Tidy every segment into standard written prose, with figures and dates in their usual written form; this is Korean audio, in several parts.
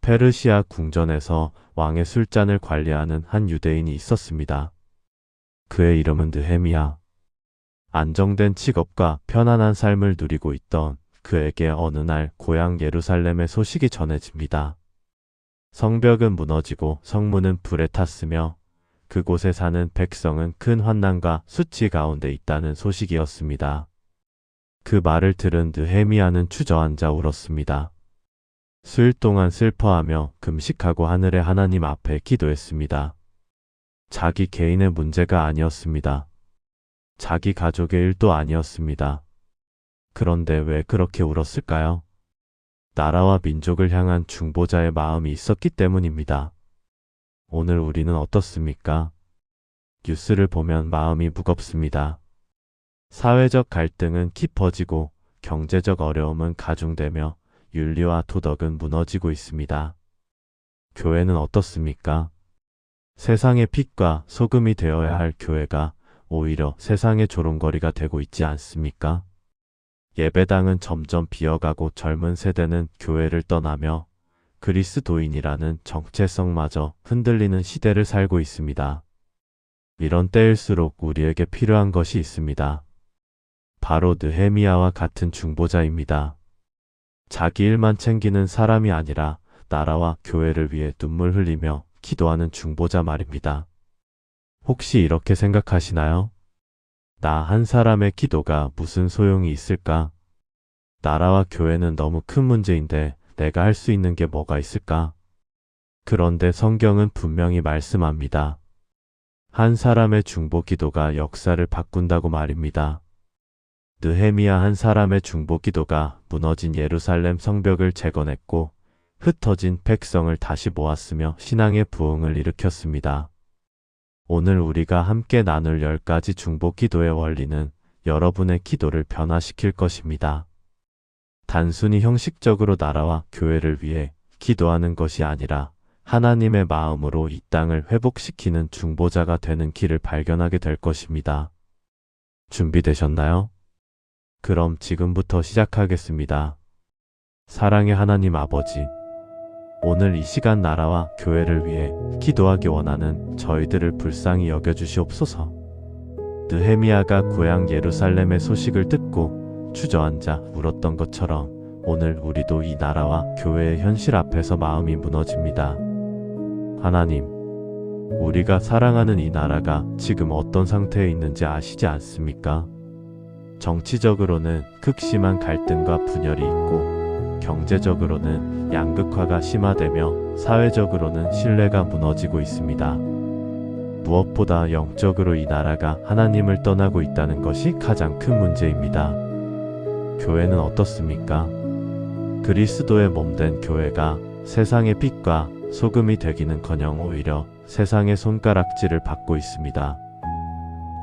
페르시아 궁전에서 왕의 술잔을 관리하는 한 유대인이 있었습니다. 그의 이름은 느헤미야. 안정된 직업과 편안한 삶을 누리고 있던 그에게 어느 날 고향 예루살렘의 소식이 전해집니다. 성벽은 무너지고 성문은 불에 탔으며 그곳에 사는 백성은 큰 환난과 수치 가운데 있다는 소식이었습니다. 그 말을 들은 느헤미야는 주저앉아 울었습니다. 수일 동안 슬퍼하며 금식하고 하늘의 하나님 앞에 기도했습니다. 자기 개인의 문제가 아니었습니다. 자기 가족의 일도 아니었습니다. 그런데 왜 그렇게 울었을까요? 나라와 민족을 향한 중보자의 마음이 있었기 때문입니다. 오늘 우리는 어떻습니까? 뉴스를 보면 마음이 무겁습니다. 사회적 갈등은 깊어지고 경제적 어려움은 가중되며 윤리와 도덕은 무너지고 있습니다. 교회는 어떻습니까? 세상의 빛과 소금이 되어야 할 교회가 오히려 세상의 조롱거리가 되고 있지 않습니까? 예배당은 점점 비어가고 젊은 세대는 교회를 떠나며 그리스도인이라는 정체성마저 흔들리는 시대를 살고 있습니다. 이런 때일수록 우리에게 필요한 것이 있습니다. 바로 느헤미야와 같은 중보자입니다. 자기 일만 챙기는 사람이 아니라 나라와 교회를 위해 눈물 흘리며 기도하는 중보자 말입니다. 혹시 이렇게 생각하시나요? 나 한 사람의 기도가 무슨 소용이 있을까? 나라와 교회는 너무 큰 문제인데 내가 할 수 있는 게 뭐가 있을까? 그런데 성경은 분명히 말씀합니다. 한 사람의 중보 기도가 역사를 바꾼다고 말입니다. 느헤미야 한 사람의 중보 기도가 무너진 예루살렘 성벽을 재건했고 흩어진 백성을 다시 모았으며 신앙의 부흥을 일으켰습니다. 오늘 우리가 함께 나눌 10가지 중보 기도의 원리는 여러분의 기도를 변화시킬 것입니다. 단순히 형식적으로 나라와 교회를 위해 기도하는 것이 아니라 하나님의 마음으로 이 땅을 회복시키는 중보자가 되는 길을 발견하게 될 것입니다. 준비되셨나요? 그럼 지금부터 시작하겠습니다. 사랑의 하나님 아버지, 오늘 이 시간 나라와 교회를 위해 기도하기 원하는 저희들을 불쌍히 여겨주시옵소서. 느헤미야가 고향 예루살렘의 소식을 듣고 주저앉아 울었던 것처럼 오늘 우리도 이 나라와 교회의 현실 앞에서 마음이 무너집니다. 하나님, 우리가 사랑하는 이 나라가 지금 어떤 상태에 있는지 아시지 않습니까? 정치적으로는 극심한 갈등과 분열이 있고 경제적으로는 양극화가 심화되며 사회적으로는 신뢰가 무너지고 있습니다. 무엇보다 영적으로 이 나라가 하나님을 떠나고 있다는 것이 가장 큰 문제입니다. 교회는 어떻습니까? 그리스도의 몸된 교회가 세상의 빛과 소금이 되기는커녕 오히려 세상의 손가락질을 받고 있습니다.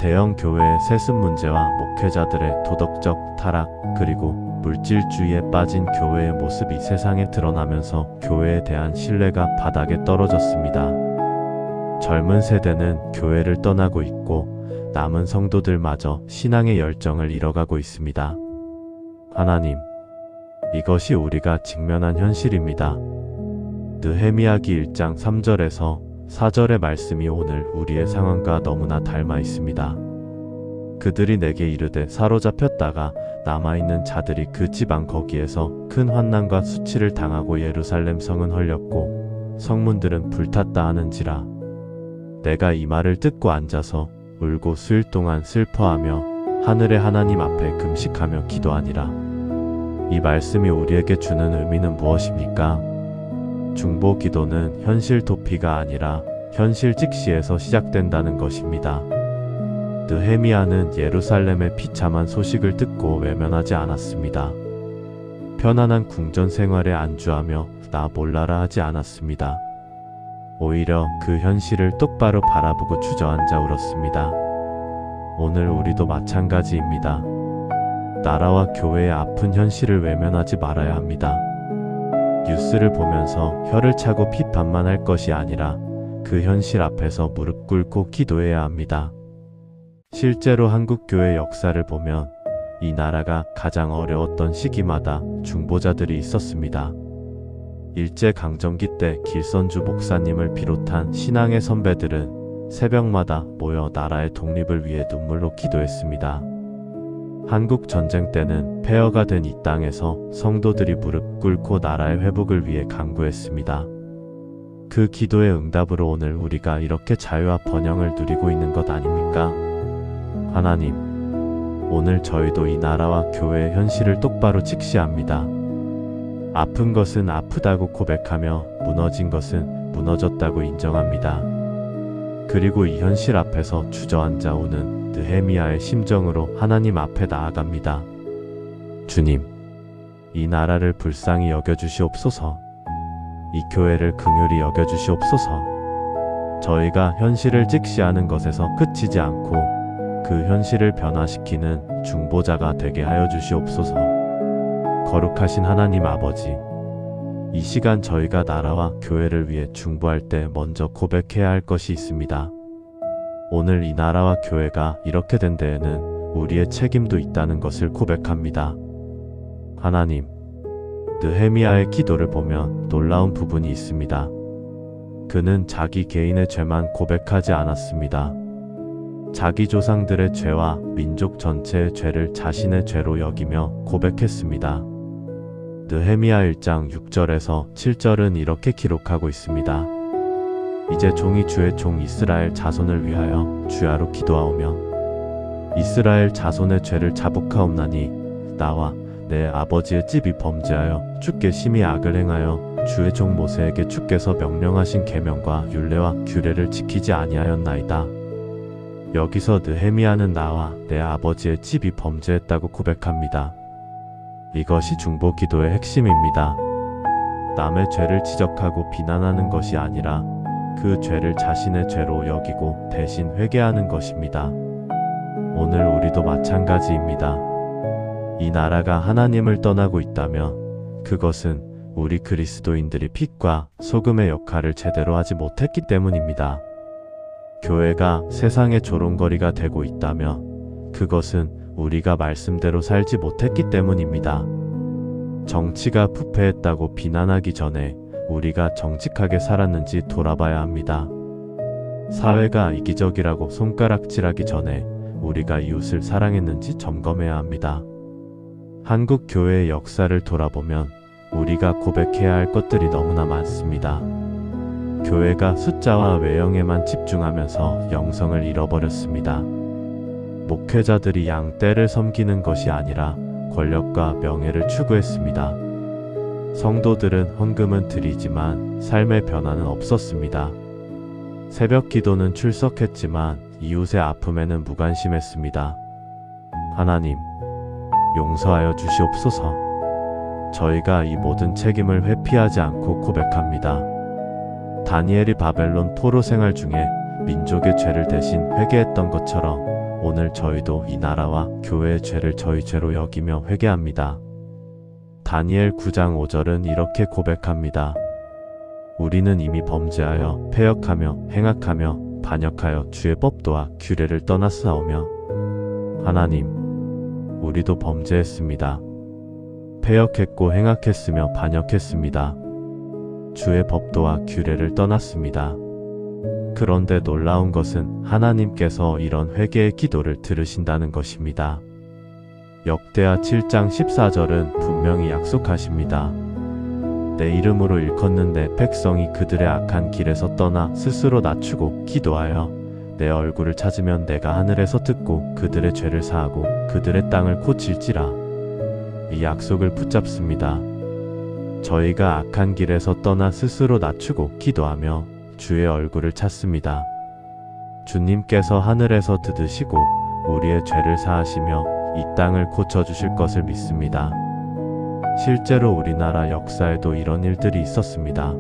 대형 교회의 세습 문제와 목회자들의 도덕적 타락, 그리고 물질주의에 빠진 교회의 모습이 세상에 드러나면서 교회에 대한 신뢰가 바닥에 떨어졌습니다. 젊은 세대는 교회를 떠나고 있고 남은 성도들마저 신앙의 열정을 잃어가고 있습니다. 하나님, 이것이 우리가 직면한 현실입니다. 느헤미야기 1장 3절에서 4절의 말씀이 오늘 우리의 상황과 너무나 닮아 있습니다. 그들이 내게 이르되 사로잡혔다가 남아있는 자들이 그 지방 거기에서 큰 환난과 수치를 당하고 예루살렘 성은 헐렸고 성문들은 불탔다 하는지라. 내가 이 말을 듣고 앉아서 울고 수일 동안 슬퍼하며 하늘의 하나님 앞에 금식하며 기도하니라. 이 말씀이 우리에게 주는 의미는 무엇입니까? 중보 기도는 현실 도피가 아니라 현실 직시에서 시작된다는 것입니다. 느헤미야는 예루살렘의 비참한 소식을 듣고 외면하지 않았습니다. 편안한 궁전 생활에 안주하며 나 몰라라 하지 않았습니다. 오히려 그 현실을 똑바로 바라보고 주저앉아 울었습니다. 오늘 우리도 마찬가지입니다. 나라와 교회의 아픈 현실을 외면하지 말아야 합니다. 뉴스를 보면서 혀를 차고 비판만 할 것이 아니라 그 현실 앞에서 무릎 꿇고 기도해야 합니다. 실제로 한국교회 역사를 보면 이 나라가 가장 어려웠던 시기마다 중보자들이 있었습니다. 일제강점기 때 길선주 목사님을 비롯한 신앙의 선배들은 새벽마다 모여 나라의 독립을 위해 눈물로 기도했습니다. 한국 전쟁 때는 폐허가 된 이 땅에서 성도들이 무릎 꿇고 나라의 회복을 위해 간구했습니다. 그 기도의 응답으로 오늘 우리가 이렇게 자유와 번영을 누리고 있는 것 아닙니까? 하나님, 오늘 저희도 이 나라와 교회의 현실을 똑바로 직시합니다. 아픈 것은 아프다고 고백하며 무너진 것은 무너졌다고 인정합니다. 그리고 이 현실 앞에서 주저앉아 오는 느헤미야의 심정으로 하나님 앞에 나아갑니다. 주님, 이 나라를 불쌍히 여겨주시옵소서. 이 교회를 긍휼히 여겨주시옵소서. 저희가 현실을 직시하는 것에서 그치지 않고 그 현실을 변화시키는 중보자가 되게 하여 주시옵소서. 거룩하신 하나님 아버지, 이 시간 저희가 나라와 교회를 위해 중보할 때 먼저 고백해야 할 것이 있습니다. 오늘 이 나라와 교회가 이렇게 된 데에는 우리의 책임도 있다는 것을 고백합니다. 하나님, 느헤미야의 기도를 보면 놀라운 부분이 있습니다. 그는 자기 개인의 죄만 고백하지 않았습니다. 자기 조상들의 죄와 민족 전체의 죄를 자신의 죄로 여기며 고백했습니다. 느헤미야 1장 6절에서 7절은 이렇게 기록하고 있습니다. 이제 종이 주의 종 이스라엘 자손을 위하여 주야로 기도하오며 이스라엘 자손의 죄를 자복하옵나니 나와 내 아버지의 집이 범죄하여 주께 심히 악을 행하여 주의 종 모세에게 주께서 명령하신 계명과 율례와 규례를 지키지 아니하였나이다. 여기서 느헤미야는 나와 내 아버지의 집이 범죄했다고 고백합니다. 이것이 중보 기도의 핵심입니다. 남의 죄를 지적하고 비난하는 것이 아니라 그 죄를 자신의 죄로 여기고 대신 회개하는 것입니다. 오늘 우리도 마찬가지입니다. 이 나라가 하나님을 떠나고 있다면 그것은 우리 그리스도인들이 빛과 소금의 역할을 제대로 하지 못했기 때문입니다. 교회가 세상의 조롱거리가 되고 있다면 그것은 우리가 말씀대로 살지 못했기 때문입니다. 정치가 부패했다고 비난하기 전에 우리가 정직하게 살았는지 돌아봐야 합니다. 사회가 이기적이라고 손가락질하기 전에 우리가 이웃을 사랑했는지 점검해야 합니다. 한국 교회의 역사를 돌아보면 우리가 고백해야 할 것들이 너무나 많습니다. 교회가 숫자와 외형에만 집중하면서 영성을 잃어버렸습니다. 목회자들이 양떼를 섬기는 것이 아니라 권력과 명예를 추구했습니다. 성도들은 헌금은 드리지만 삶의 변화는 없었습니다. 새벽 기도는 출석했지만 이웃의 아픔에는 무관심했습니다. 하나님, 용서하여 주시옵소서. 저희가 이 모든 책임을 회피하지 않고 고백합니다. 다니엘이 바벨론 포로 생활 중에 민족의 죄를 대신 회개했던 것처럼 오늘 저희도 이 나라와 교회의 죄를 저희 죄로 여기며 회개합니다. 다니엘 9장 5절은 이렇게 고백합니다. 우리는 이미 범죄하여 패역하며 행악하며 반역하여 주의 법도와 규례를 떠났사오며 하나님, 우리도 범죄했습니다. 패역했고 행악했으며 반역했습니다. 주의 법도와 규례를 떠났습니다. 그런데 놀라운 것은 하나님께서 이런 회개의 기도를 들으신다는 것입니다. 역대하 7장 14절은 분명히 약속하십니다. 내 이름으로 일컫는 내 백성이 그들의 악한 길에서 떠나 스스로 낮추고 기도하여 내 얼굴을 찾으면 내가 하늘에서 듣고 그들의 죄를 사하고 그들의 땅을 고칠지라. 이 약속을 붙잡습니다. 저희가 악한 길에서 떠나 스스로 낮추고 기도하며 주의 얼굴을 찾습니다. 주님께서 하늘에서 들으시고 우리의 죄를 사하시며 이 땅을 고쳐주실 것을 믿습니다. 실제로 우리나라 역사에도 이런 일들이 있었습니다.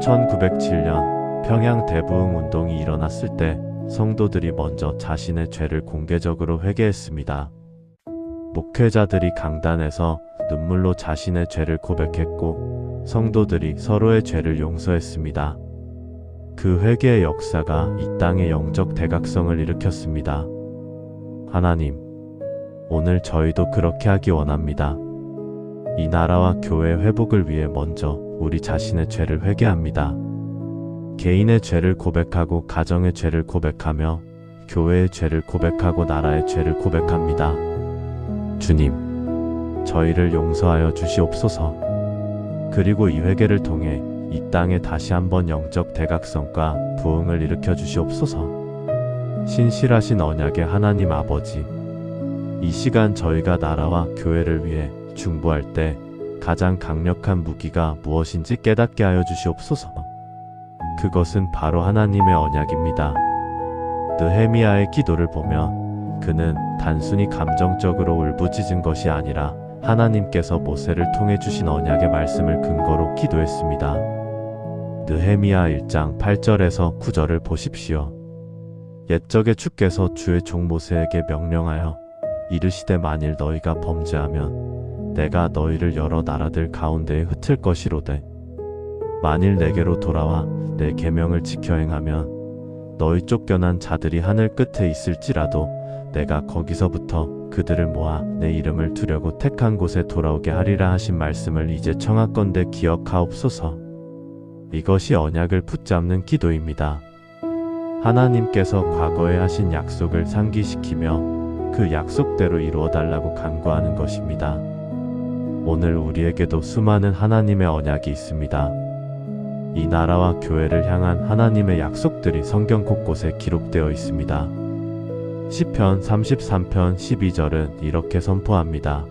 1907년 평양 대부흥 운동이 일어났을 때 성도들이 먼저 자신의 죄를 공개적으로 회개했습니다. 목회자들이 강단에서 눈물로 자신의 죄를 고백했고 성도들이 서로의 죄를 용서했습니다. 그 회개의 역사가 이 땅의 영적 대각성을 일으켰습니다. 하나님, 오늘 저희도 그렇게 하기 원합니다. 이 나라와 교회 회복을 위해 먼저 우리 자신의 죄를 회개합니다. 개인의 죄를 고백하고 가정의 죄를 고백하며 교회의 죄를 고백하고 나라의 죄를 고백합니다. 주님, 저희를 용서하여 주시옵소서. 그리고 이 회개를 통해 이 땅에 다시 한번 영적 대각성과 부흥을 일으켜 주시옵소서. 신실하신 언약의 하나님 아버지, 이 시간 저희가 나라와 교회를 위해 중보할 때 가장 강력한 무기가 무엇인지 깨닫게 하여 주시옵소서. 그것은 바로 하나님의 언약입니다. 느헤미야의 기도를 보면 그는 단순히 감정적으로 울부짖은 것이 아니라 하나님께서 모세를 통해 주신 언약의 말씀을 근거로 기도했습니다. 느헤미야 1장 8절에서 9절을 보십시오. 옛적에 주께서 주의 종 모세에게 명령하여 이르시되 만일 너희가 범죄하면 내가 너희를 여러 나라들 가운데에 흩을 것이로되 만일 내게로 돌아와 내 계명을 지켜 행하면 너희 쫓겨난 자들이 하늘 끝에 있을지라도 내가 거기서부터 그들을 모아 내 이름을 두려고 택한 곳에 돌아오게 하리라 하신 말씀을 이제 청하건대 기억하옵소서. 이것이 언약을 붙잡는 기도입니다. 하나님께서 과거에 하신 약속을 상기시키며 그 약속대로 이루어달라고 간구하는 것입니다. 오늘 우리에게도 수많은 하나님의 언약이 있습니다. 이 나라와 교회를 향한 하나님의 약속들이 성경 곳곳에 기록되어 있습니다. 시편 33편 12절은 이렇게 선포합니다.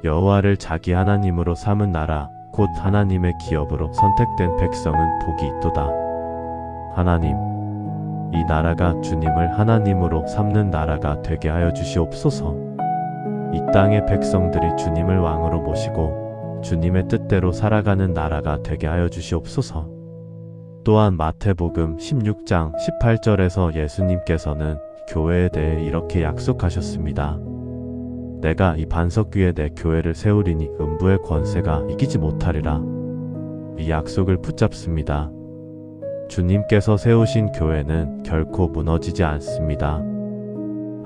여호와를 자기 하나님으로 삼은 나라 곧 하나님의 기업으로 선택된 백성은 복이 있도다. 하나님, 이 나라가 주님을 하나님으로 삼는 나라가 되게 하여 주시옵소서. 이 땅의 백성들이 주님을 왕으로 모시고 주님의 뜻대로 살아가는 나라가 되게 하여 주시옵소서. 또한 마태복음 16장 18절에서 예수님께서는 교회에 대해 이렇게 약속하셨습니다. 내가 이 반석 위에 내 교회를 세우리니 음부의 권세가 이기지 못하리라. 이 약속을 붙잡습니다. 주님께서 세우신 교회는 결코 무너지지 않습니다.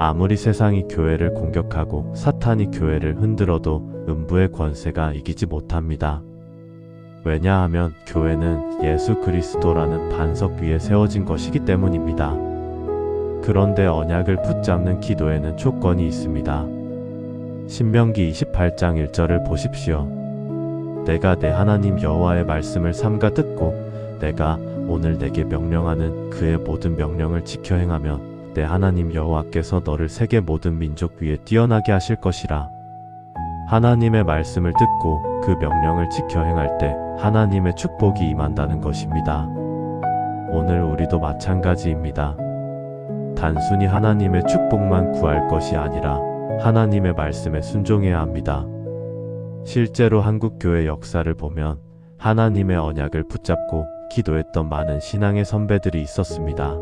아무리 세상이 교회를 공격하고 사탄이 교회를 흔들어도 음부의 권세가 이기지 못합니다. 왜냐하면 교회는 예수 그리스도라는 반석 위에 세워진 것이기 때문입니다. 그런데 언약을 붙잡는 기도에는 조건이 있습니다. 신명기 28장 1절을 보십시오. 내가 내 하나님 여호와의 말씀을 삼가 듣고 내가 오늘 내게 명령하는 그의 모든 명령을 지켜 행하면 내 하나님 여호와께서 너를 세계 모든 민족 위에 뛰어나게 하실 것이라. 하나님의 말씀을 듣고 그 명령을 지켜 행할 때 하나님의 축복이 임한다는 것입니다. 오늘 우리도 마찬가지입니다. 단순히 하나님의 축복만 구할 것이 아니라 하나님의 말씀에 순종해야 합니다. 실제로 한국교회 역사를 보면 하나님의 언약을 붙잡고 기도했던 많은 신앙의 선배들이 있었습니다.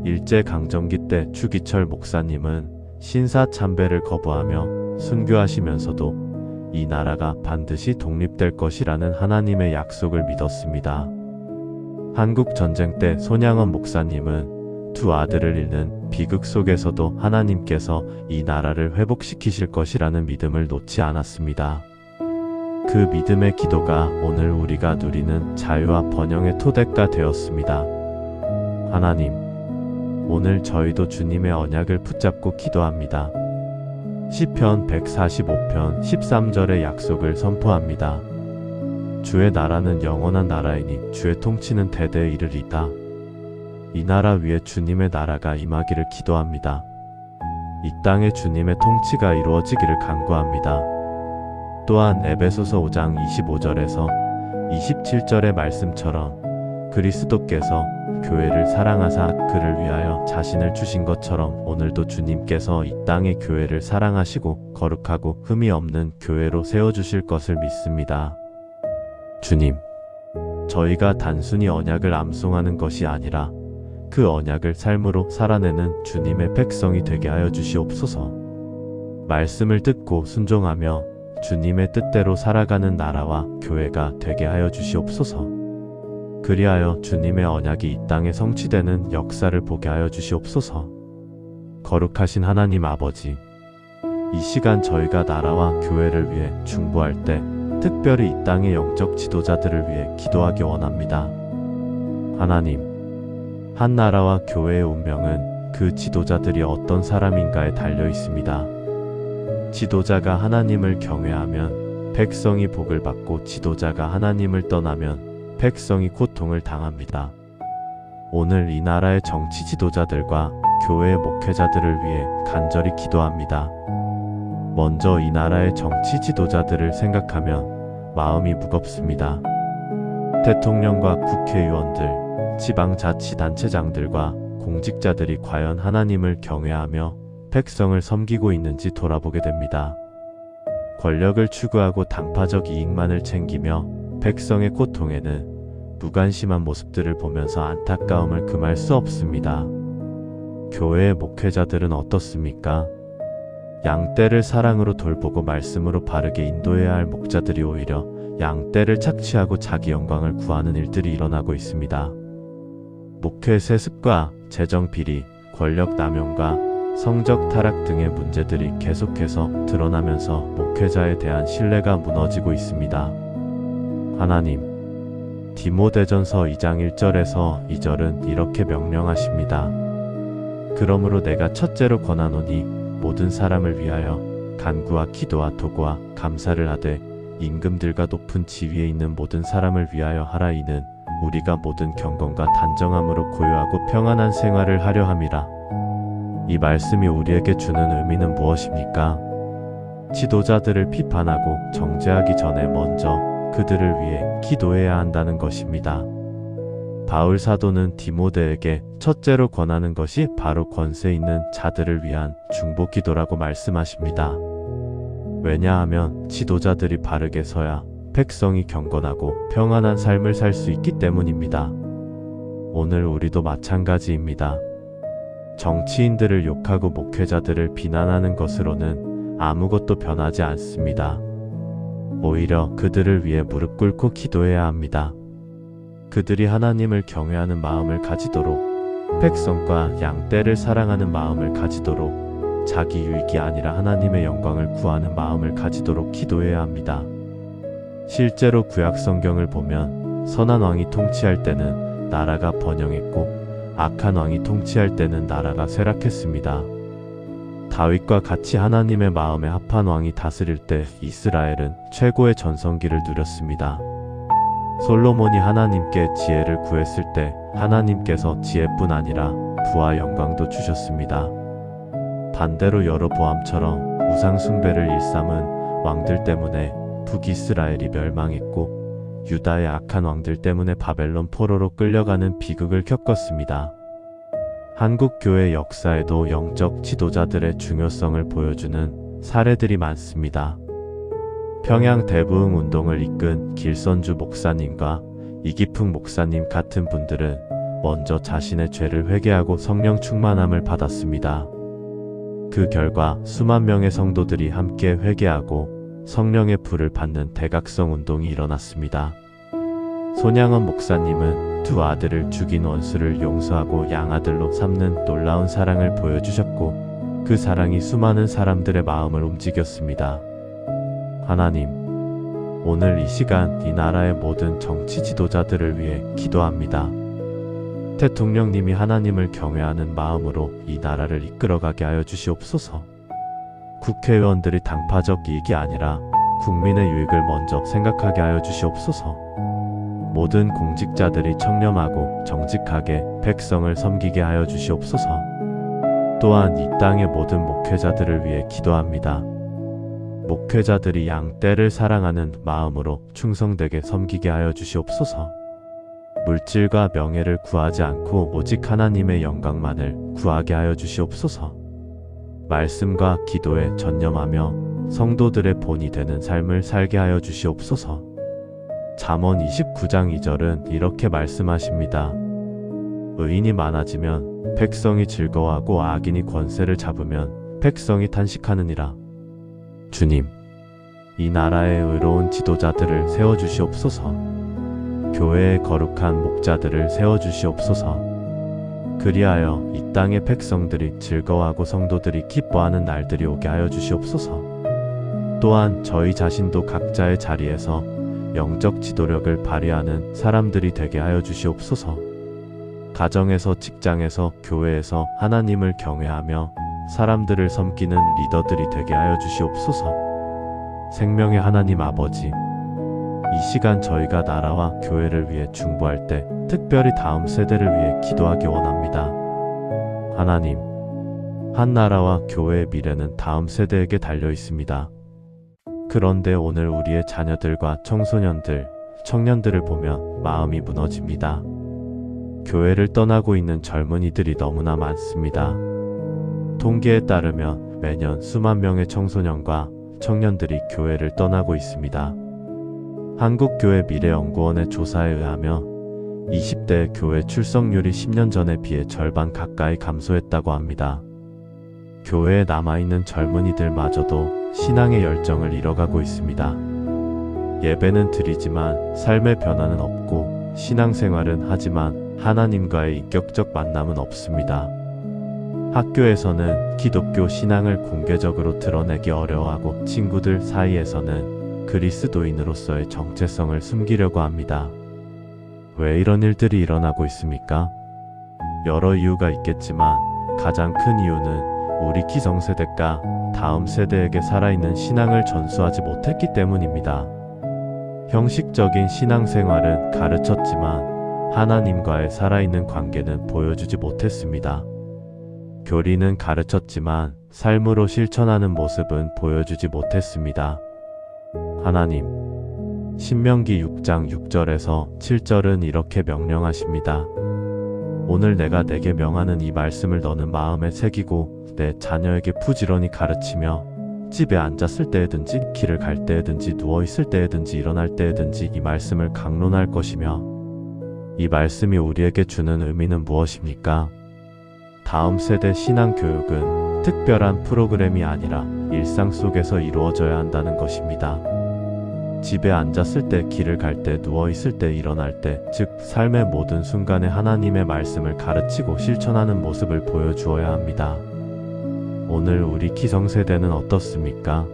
일제강점기 때 추기철 목사님은 신사참배를 거부하며 순교하시면서도 이 나라가 반드시 독립될 것이라는 하나님의 약속을 믿었습니다. 한국전쟁 때 손양원 목사님은 두 아들을 잃는 비극 속에서도 하나님께서 이 나라를 회복시키실 것이라는 믿음을 놓지 않았습니다. 그 믿음의 기도가 오늘 우리가 누리는 자유와 번영의 토대가 되었습니다. 하나님, 오늘 저희도 주님의 언약을 붙잡고 기도합니다. 시편 145편 13절의 약속을 선포합니다. 주의 나라는 영원한 나라이니 주의 통치는 대대에 이르리다. 이 나라 위에 주님의 나라가 임하기를 기도합니다. 이 땅에 주님의 통치가 이루어지기를 간구합니다. 또한 에베소서 5장 25절에서 27절의 말씀처럼 그리스도께서 교회를 사랑하사 그를 위하여 자신을 주신 것처럼 오늘도 주님께서 이 땅의 교회를 사랑하시고 거룩하고 흠이 없는 교회로 세워주실 것을 믿습니다. 주님, 저희가 단순히 언약을 암송하는 것이 아니라 그 언약을 삶으로 살아내는 주님의 백성이 되게 하여 주시옵소서. 말씀을 듣고 순종하며 주님의 뜻대로 살아가는 나라와 교회가 되게 하여 주시옵소서. 그리하여 주님의 언약이 이 땅에 성취되는 역사를 보게 하여 주시옵소서. 거룩하신 하나님 아버지, 이 시간 저희가 나라와 교회를 위해 중보할 때 특별히 이 땅의 영적 지도자들을 위해 기도하기 원합니다. 하나님, 한 나라와 교회의 운명은 그 지도자들이 어떤 사람인가에 달려 있습니다. 지도자가 하나님을 경외하면 백성이 복을 받고 지도자가 하나님을 떠나면 백성이 고통을 당합니다. 오늘 이 나라의 정치 지도자들과 교회의 목회자들을 위해 간절히 기도합니다. 먼저 이 나라의 정치 지도자들을 생각하면 마음이 무겁습니다. 대통령과 국회의원들, 지방자치단체장들과 공직자들이 과연 하나님을 경외하며 백성을 섬기고 있는지 돌아보게 됩니다. 권력을 추구하고 당파적 이익만을 챙기며 백성의 고통에는 무관심한 모습들을 보면서 안타까움을 금할 수 없습니다. 교회의 목회자들은 어떻습니까? 양떼를 사랑으로 돌보고 말씀으로 바르게 인도해야 할 목자들이 오히려 양떼를 착취하고 자기 영광을 구하는 일들이 일어나고 있습니다. 목회 세습과 재정 비리, 권력 남용과 성적 타락 등의 문제들이 계속해서 드러나면서 목회자에 대한 신뢰가 무너지고 있습니다. 하나님, 디모데전서 2장 1절에서 2절은 이렇게 명령하십니다. 그러므로 내가 첫째로 권하노니 모든 사람을 위하여 간구와 기도와 도구와 감사를 하되 임금들과 높은 지위에 있는 모든 사람을 위하여 하라. 이는 우리가 모든 경건과 단정함으로 고요하고 평안한 생활을 하려 함이라. 이 말씀이 우리에게 주는 의미는 무엇입니까? 지도자들을 비판하고 정죄하기 전에 먼저 그들을 위해 기도해야 한다는 것입니다. 바울 사도는 디모데에게 첫째로 권하는 것이 바로 권세 있는 자들을 위한 중보 기도라고 말씀하십니다. 왜냐하면 지도자들이 바르게 서야 백성이 경건하고 평안한 삶을 살 수 있기 때문입니다. 오늘 우리도 마찬가지입니다. 정치인들을 욕하고 목회자들을 비난하는 것으로는 아무것도 변하지 않습니다. 오히려 그들을 위해 무릎 꿇고 기도해야 합니다. 그들이 하나님을 경외하는 마음을 가지도록, 백성과 양떼를 사랑하는 마음을 가지도록, 자기 유익이 아니라 하나님의 영광을 구하는 마음을 가지도록 기도해야 합니다. 실제로 구약 성경을 보면 선한 왕이 통치할 때는 나라가 번영했고 악한 왕이 통치할 때는 나라가 쇠락했습니다. 다윗과 같이 하나님의 마음에 합한 왕이 다스릴 때 이스라엘은 최고의 전성기를 누렸습니다. 솔로몬이 하나님께 지혜를 구했을 때 하나님께서 지혜뿐 아니라 부와 영광도 주셨습니다. 반대로 여로보암처럼 우상 숭배를 일삼은 왕들 때문에 북이스라엘이 멸망했고 유다의 악한 왕들 때문에 바벨론 포로로 끌려가는 비극을 겪었습니다. 한국 교회 역사에도 영적 지도자들의 중요성을 보여주는 사례들이 많습니다. 평양 대부흥 운동을 이끈 길선주 목사님과 이기풍 목사님 같은 분들은 먼저 자신의 죄를 회개하고 성령 충만함을 받았습니다. 그 결과 수만 명의 성도들이 함께 회개하고 성령의 불을 받는 대각성 운동이 일어났습니다. 손양원 목사님은 두 아들을 죽인 원수를 용서하고 양아들로 삼는 놀라운 사랑을 보여주셨고 그 사랑이 수많은 사람들의 마음을 움직였습니다. 하나님, 오늘 이 시간 이 나라의 모든 정치 지도자들을 위해 기도합니다. 대통령님이 하나님을 경외하는 마음으로 이 나라를 이끌어가게 하여 주시옵소서. 국회의원들이 당파적 이익이 아니라 국민의 유익을 먼저 생각하게 하여 주시옵소서. 모든 공직자들이 청렴하고 정직하게 백성을 섬기게 하여 주시옵소서. 또한 이 땅의 모든 목회자들을 위해 기도합니다. 목회자들이 양떼를 사랑하는 마음으로 충성되게 섬기게 하여 주시옵소서. 물질과 명예를 구하지 않고 오직 하나님의 영광만을 구하게 하여 주시옵소서. 말씀과 기도에 전념하며 성도들의 본이 되는 삶을 살게 하여 주시옵소서. 잠언 29장 2절은 이렇게 말씀하십니다. 의인이 많아지면 백성이 즐거워하고 악인이 권세를 잡으면 백성이 탄식하느니라. 주님, 이 나라의 의로운 지도자들을 세워주시옵소서. 교회의 거룩한 목자들을 세워주시옵소서. 그리하여 이 땅의 백성들이 즐거워하고 성도들이 기뻐하는 날들이 오게 하여 주시옵소서. 또한 저희 자신도 각자의 자리에서 영적 지도력을 발휘하는 사람들이 되게 하여 주시옵소서. 가정에서, 직장에서, 교회에서 하나님을 경외하며 사람들을 섬기는 리더들이 되게 하여 주시옵소서. 생명의 하나님 아버지, 이 시간 저희가 나라와 교회를 위해 중보할 때 특별히 다음 세대를 위해 기도하기 원합니다. 하나님, 한 나라와 교회의 미래는 다음 세대에게 달려 있습니다. 그런데 오늘 우리의 자녀들과 청소년들, 청년들을 보면 마음이 무너집니다. 교회를 떠나고 있는 젊은이들이 너무나 많습니다. 통계에 따르면 매년 수만 명의 청소년과 청년들이 교회를 떠나고 있습니다. 한국교회미래연구원의 조사에 의하면 20대 교회 출석률이 10년 전에 비해 절반 가까이 감소했다고 합니다. 교회에 남아있는 젊은이들마저도 신앙의 열정을 잃어가고 있습니다. 예배는 드리지만 삶의 변화는 없고, 신앙생활은 하지만 하나님과의 인격적 만남은 없습니다. 학교에서는 기독교 신앙을 공개적으로 드러내기 어려워하고, 친구들 사이에서는 그리스도인으로서의 정체성을 숨기려고 합니다. 왜 이런 일들이 일어나고 있습니까? 여러 이유가 있겠지만 가장 큰 이유는 우리 기성세대가 다음 세대에게 살아있는 신앙을 전수하지 못했기 때문입니다. 형식적인 신앙생활은 가르쳤지만 하나님과의 살아있는 관계는 보여주지 못했습니다. 교리는 가르쳤지만 삶으로 실천하는 모습은 보여주지 못했습니다. 하나님, 신명기 6장 6절에서 7절은 이렇게 명령하십니다. 오늘 내가 내게 명하는 이 말씀을 너는 마음에 새기고 내 자녀에게 부지런히 가르치며 집에 앉았을 때에든지 길을 갈 때에든지 누워있을 때에든지 일어날 때에든지 이 말씀을 강론할 것이며, 이 말씀이 우리에게 주는 의미는 무엇입니까? 다음 세대 신앙교육은 특별한 프로그램이 아니라 일상 속에서 이루어져야 한다는 것입니다. 집에 앉았을 때, 길을 갈 때, 누워있을 때, 일어날 때, 즉 삶의 모든 순간에 하나님의 말씀을 가르치고 실천하는 모습을 보여주어야 합니다. 오늘 우리 기성세대는 어떻습니까?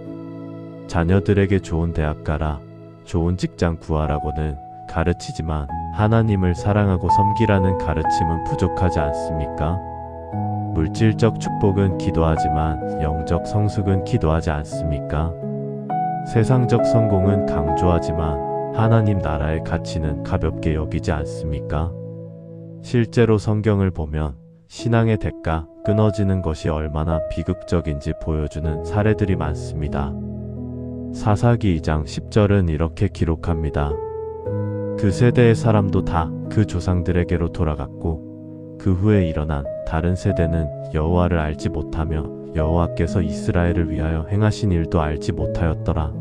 자녀들에게 좋은 대학 가라, 좋은 직장 구하라고는 가르치지만 하나님을 사랑하고 섬기라는 가르침은 부족하지 않습니까? 물질적 축복은 기도하지만 영적 성숙은 기도하지 않습니까? 세상적 성공은 강조하지만 하나님 나라의 가치는 가볍게 여기지 않습니까? 실제로 성경을 보면 신앙의 대가, 끊어지는 것이 얼마나 비극적인지 보여주는 사례들이 많습니다. 사사기 2장 10절은 이렇게 기록합니다. 그 세대의 사람도 다 그 조상들에게로 돌아갔고, 그 후에 일어난 다른 세대는 여호와를 알지 못하며 여호와께서 이스라엘을 위하여 행하신 일도 알지 못하였더라.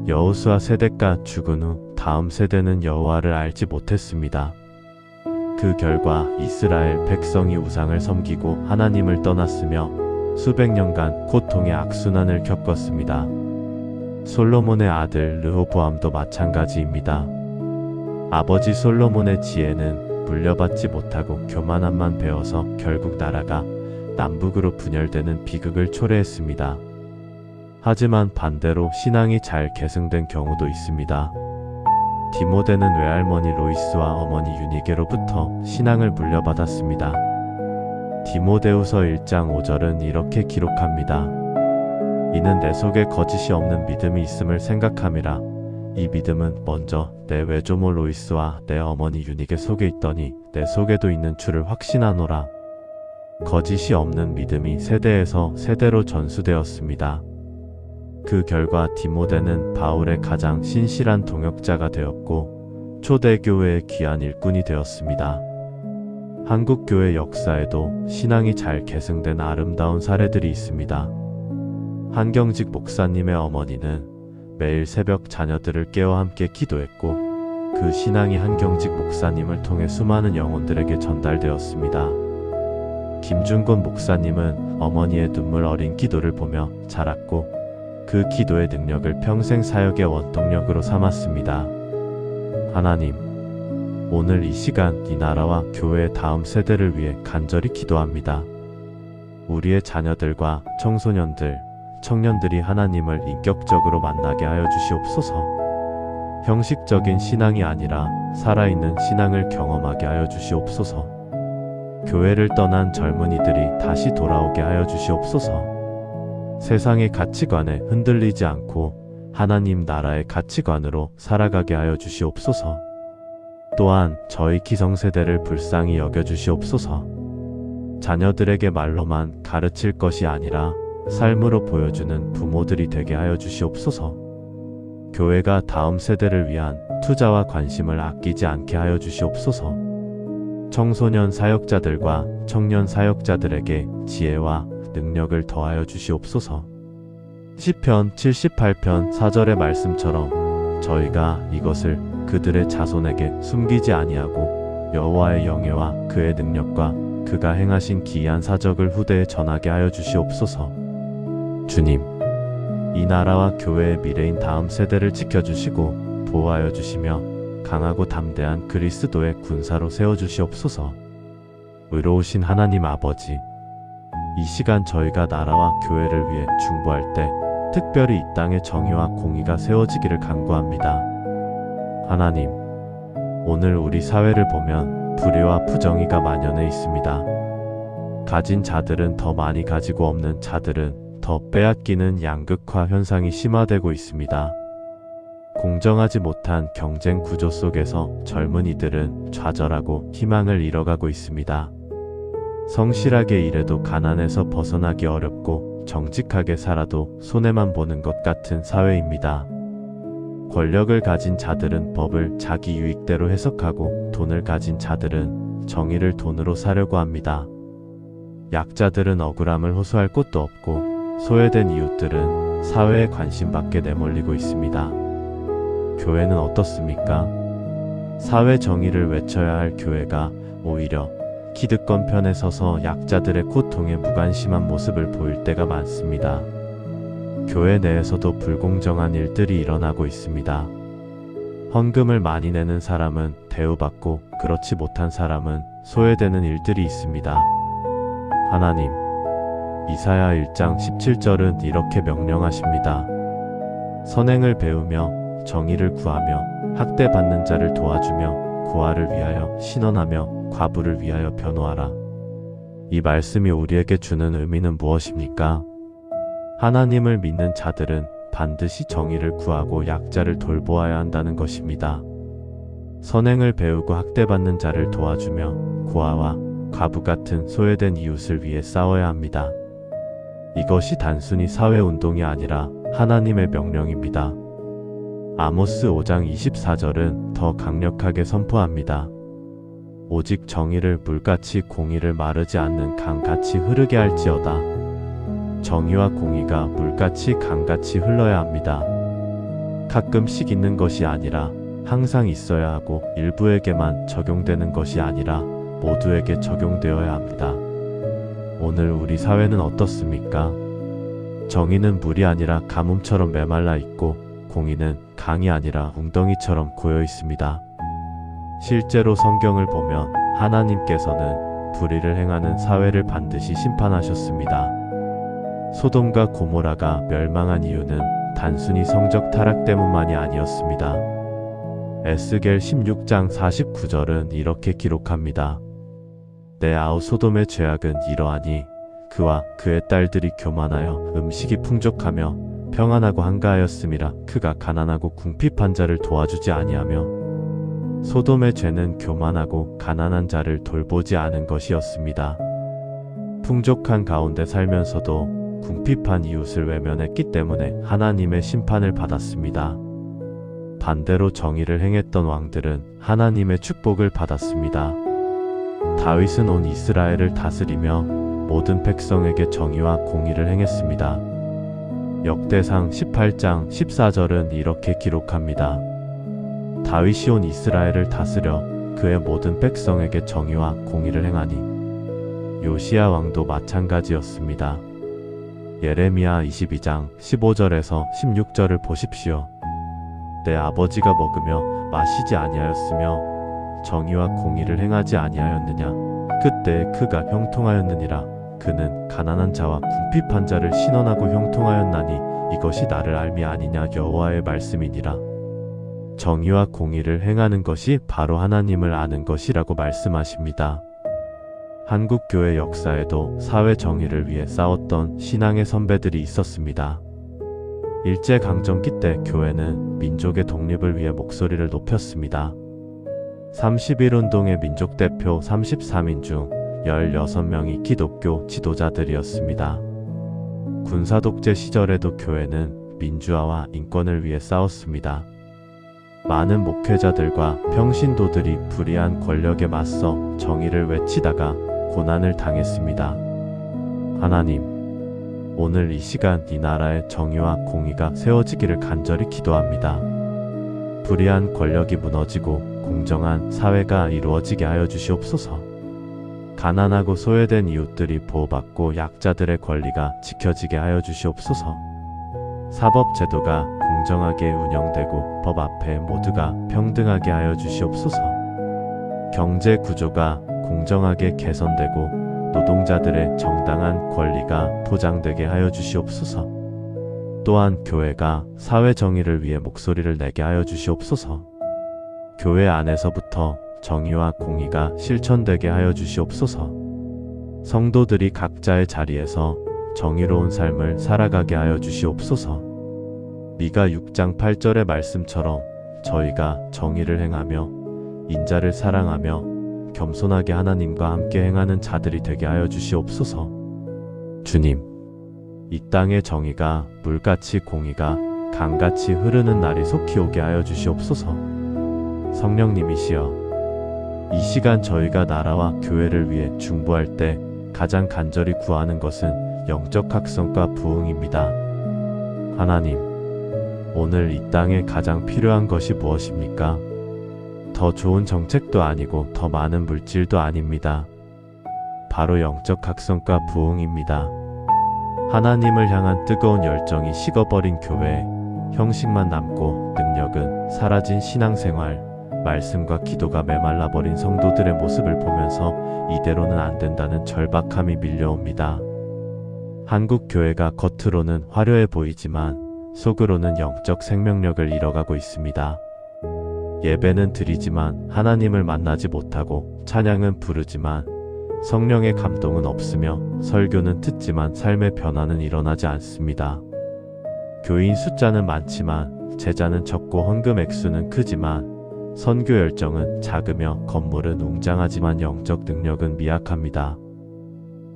여호수아 세대가 죽은 후 다음 세대는 여호와를 알지 못했습니다. 그 결과 이스라엘 백성이 우상을 섬기고 하나님을 떠났으며 수백 년간 고통의 악순환을 겪었습니다. 솔로몬의 아들 르호보암도 마찬가지입니다. 아버지 솔로몬의 지혜는 물려받지 못하고 교만함만 배워서 결국 나라가 남북으로 분열되는 비극을 초래했습니다. 하지만 반대로 신앙이 잘 계승된 경우도 있습니다. 디모데는 외할머니 로이스와 어머니 유니게로부터 신앙을 물려받았습니다. 디모데후서 1장 5절은 이렇게 기록합니다. 이는 내 속에 거짓이 없는 믿음이 있음을 생각함이라. 이 믿음은 먼저 내 외조모 로이스와 내 어머니 유니게 속에 있더니 내 속에도 있는 줄을 확신하노라. 거짓이 없는 믿음이 세대에서 세대로 전수되었습니다. 그 결과 디모데는 바울의 가장 신실한 동역자가 되었고 초대교회의 귀한 일꾼이 되었습니다. 한국교회 역사에도 신앙이 잘 계승된 아름다운 사례들이 있습니다. 한경직 목사님의 어머니는 매일 새벽 자녀들을 깨워 함께 기도했고, 그 신앙이 한경직 목사님을 통해 수많은 영혼들에게 전달되었습니다. 김준곤 목사님은 어머니의 눈물 어린 기도를 보며 자랐고, 그 기도의 능력을 평생 사역의 원동력으로 삼았습니다. 하나님, 오늘 이 시간 이 나라와 교회의 다음 세대를 위해 간절히 기도합니다. 우리의 자녀들과 청소년들, 청년들이 하나님을 인격적으로 만나게 하여 주시옵소서. 형식적인 신앙이 아니라 살아있는 신앙을 경험하게 하여 주시옵소서. 교회를 떠난 젊은이들이 다시 돌아오게 하여 주시옵소서. 세상의 가치관에 흔들리지 않고 하나님 나라의 가치관으로 살아가게 하여 주시옵소서. 또한 저희 기성세대를 불쌍히 여겨 주시옵소서. 자녀들에게 말로만 가르칠 것이 아니라 삶으로 보여주는 부모들이 되게 하여 주시옵소서. 교회가 다음 세대를 위한 투자와 관심을 아끼지 않게 하여 주시옵소서. 청소년 사역자들과 청년 사역자들에게 지혜와 능력을 더하여 주시옵소서. 시편 78편 4절의 말씀처럼 저희가 이것을 그들의 자손에게 숨기지 아니하고 여호와의 영예와 그의 능력과 그가 행하신 기이한 사적을 후대에 전하게 하여 주시옵소서. 주님, 이 나라와 교회의 미래인 다음 세대를 지켜주시고 보호하여 주시며 강하고 담대한 그리스도의 군사로 세워주시옵소서. 의로우신 하나님 아버지, 이 시간 저희가 나라와 교회를 위해 중보할 때 특별히 이 땅에 정의와 공의가 세워지기를 간구합니다. 하나님, 오늘 우리 사회를 보면 불의와 부정의가 만연해 있습니다. 가진 자들은 더 많이 가지고 없는 자들은 더 빼앗기는 양극화 현상이 심화되고 있습니다. 공정하지 못한 경쟁 구조 속에서 젊은이들은 좌절하고 희망을 잃어가고 있습니다. 성실하게 일해도 가난에서 벗어나기 어렵고 정직하게 살아도 손해만 보는 것 같은 사회입니다. 권력을 가진 자들은 법을 자기 유익대로 해석하고 돈을 가진 자들은 정의를 돈으로 사려고 합니다. 약자들은 억울함을 호소할 곳도 없고 소외된 이웃들은 사회에 관심 받게 내몰리고 있습니다. 교회는 어떻습니까? 사회 정의를 외쳐야 할 교회가 오히려 기득권 편에 서서 약자들의 고통에 무관심한 모습을 보일 때가 많습니다. 교회 내에서도 불공정한 일들이 일어나고 있습니다. 헌금을 많이 내는 사람은 대우받고 그렇지 못한 사람은 소외되는 일들이 있습니다. 하나님, 이사야 1장 17절은 이렇게 명령하십니다. 선행을 배우며 정의를 구하며 학대받는 자를 도와주며 고아를 위하여 신원하며 과부를 위하여 변호하라. 이 말씀이 우리에게 주는 의미는 무엇입니까? 하나님을 믿는 자들은 반드시 정의를 구하고 약자를 돌보아야 한다는 것입니다. 선행을 배우고 학대받는 자를 도와주며 고아와 과부 같은 소외된 이웃을 위해 싸워야 합니다. 이것이 단순히 사회운동이 아니라 하나님의 명령입니다. 아모스 5장 24절은 더 강력하게 선포합니다. 오직 정의를 물같이 공의를 마르지 않는 강같이 흐르게 할지어다. 정의와 공의가 물같이 강같이 흘러야 합니다. 가끔씩 있는 것이 아니라 항상 있어야 하고 일부에게만 적용되는 것이 아니라 모두에게 적용되어야 합니다. 오늘 우리 사회는 어떻습니까? 정의는 물이 아니라 가뭄처럼 메말라 있고 공의는 강이 아니라 웅덩이처럼 고여 있습니다. 실제로 성경을 보면 하나님께서는 불의를 행하는 사회를 반드시 심판하셨습니다. 소돔과 고모라가 멸망한 이유는 단순히 성적 타락 때문만이 아니었습니다. 에스겔 16장 49절은 이렇게 기록합니다. 내 아우 소돔의 죄악은 이러하니 그와 그의 딸들이 교만하여 음식이 풍족하며 평안하고 한가하였음이라. 그가 가난하고 궁핍한 자를 도와주지 아니하며 소돔의 죄는 교만하고 가난한 자를 돌보지 않은 것이었습니다. 풍족한 가운데 살면서도 궁핍한 이웃을 외면했기 때문에 하나님의 심판을 받았습니다. 반대로 정의를 행했던 왕들은 하나님의 축복을 받았습니다. 다윗은 온 이스라엘을 다스리며 모든 백성에게 정의와 공의를 행했습니다. 역대상 18장 14절은 이렇게 기록합니다. 다윗이 온 이스라엘을 다스려 그의 모든 백성에게 정의와 공의를 행하니 요시야 왕도 마찬가지였습니다. 예레미야 22장 15절에서 16절을 보십시오. 내 아버지가 먹으며 마시지 아니하였으며 정의와 공의를 행하지 아니하였느냐? 그때 그가 형통하였느니라. 그는 가난한 자와 궁핍한 자를 신원하고 형통하였나니 이것이 나를 알미 아니냐 여호와의 말씀이니라. 정의와 공의를 행하는 것이 바로 하나님을 아는 것이라고 말씀하십니다. 한국 교회 역사에도 사회 정의를 위해 싸웠던 신앙의 선배들이 있었습니다. 일제강점기 때 교회는 민족의 독립을 위해 목소리를 높였습니다. 31운동의 민족대표 33인 중 16명이 기독교 지도자들이었습니다. 군사독재 시절에도 교회는 민주화와 인권을 위해 싸웠습니다. 많은 목회자들과 평신도들이 불의한 권력에 맞서 정의를 외치다가 고난을 당했습니다. 하나님, 오늘 이 시간 이 나라의 정의와 공의가 세워지기를 간절히 기도합니다. 불의한 권력이 무너지고 공정한 사회가 이루어지게 하여 주시옵소서. 가난하고 소외된 이웃들이 보호받고 약자들의 권리가 지켜지게 하여 주시옵소서. 사법제도가 공정하게 운영되고 법 앞에 모두가 평등하게 하여 주시옵소서. 경제 구조가 공정하게 개선되고 노동자들의 정당한 권리가 보장되게 하여 주시옵소서. 또한 교회가 사회 정의를 위해 목소리를 내게 하여 주시옵소서. 교회 안에서부터 정의와 공의가 실천되게 하여 주시옵소서. 성도들이 각자의 자리에서 정의로운 삶을 살아가게 하여 주시옵소서. 미가 6장 8절의 말씀처럼 저희가 정의를 행하며 인자를 사랑하며 겸손하게 하나님과 함께 행하는 자들이 되게 하여 주시옵소서. 주님, 이 땅의 정의가 물같이 공의가 강같이 흐르는 날이 속히 오게 하여 주시옵소서. 성령님이시여, 이 시간 저희가 나라와 교회를 위해 중보할 때 가장 간절히 구하는 것은 영적 각성과 부흥입니다. 하나님, 오늘 이 땅에 가장 필요한 것이 무엇입니까? 더 좋은 정책도 아니고 더 많은 물질도 아닙니다. 바로 영적 각성과 부흥입니다. 하나님을 향한 뜨거운 열정이 식어버린 교회, 형식만 남고 능력은 사라진 신앙생활, 말씀과 기도가 메말라버린 성도들의 모습을 보면서 이대로는 안 된다는 절박함이 밀려옵니다. 한국 교회가 겉으로는 화려해 보이지만 속으로는 영적 생명력을 잃어가고 있습니다. 예배는 드리지만 하나님을 만나지 못하고 찬양은 부르지만 성령의 감동은 없으며 설교는 듣지만 삶의 변화는 일어나지 않습니다. 교인 숫자는 많지만 제자는 적고 헌금 액수는 크지만 선교 열정은 작으며 건물은 웅장하지만 영적 능력은 미약합니다.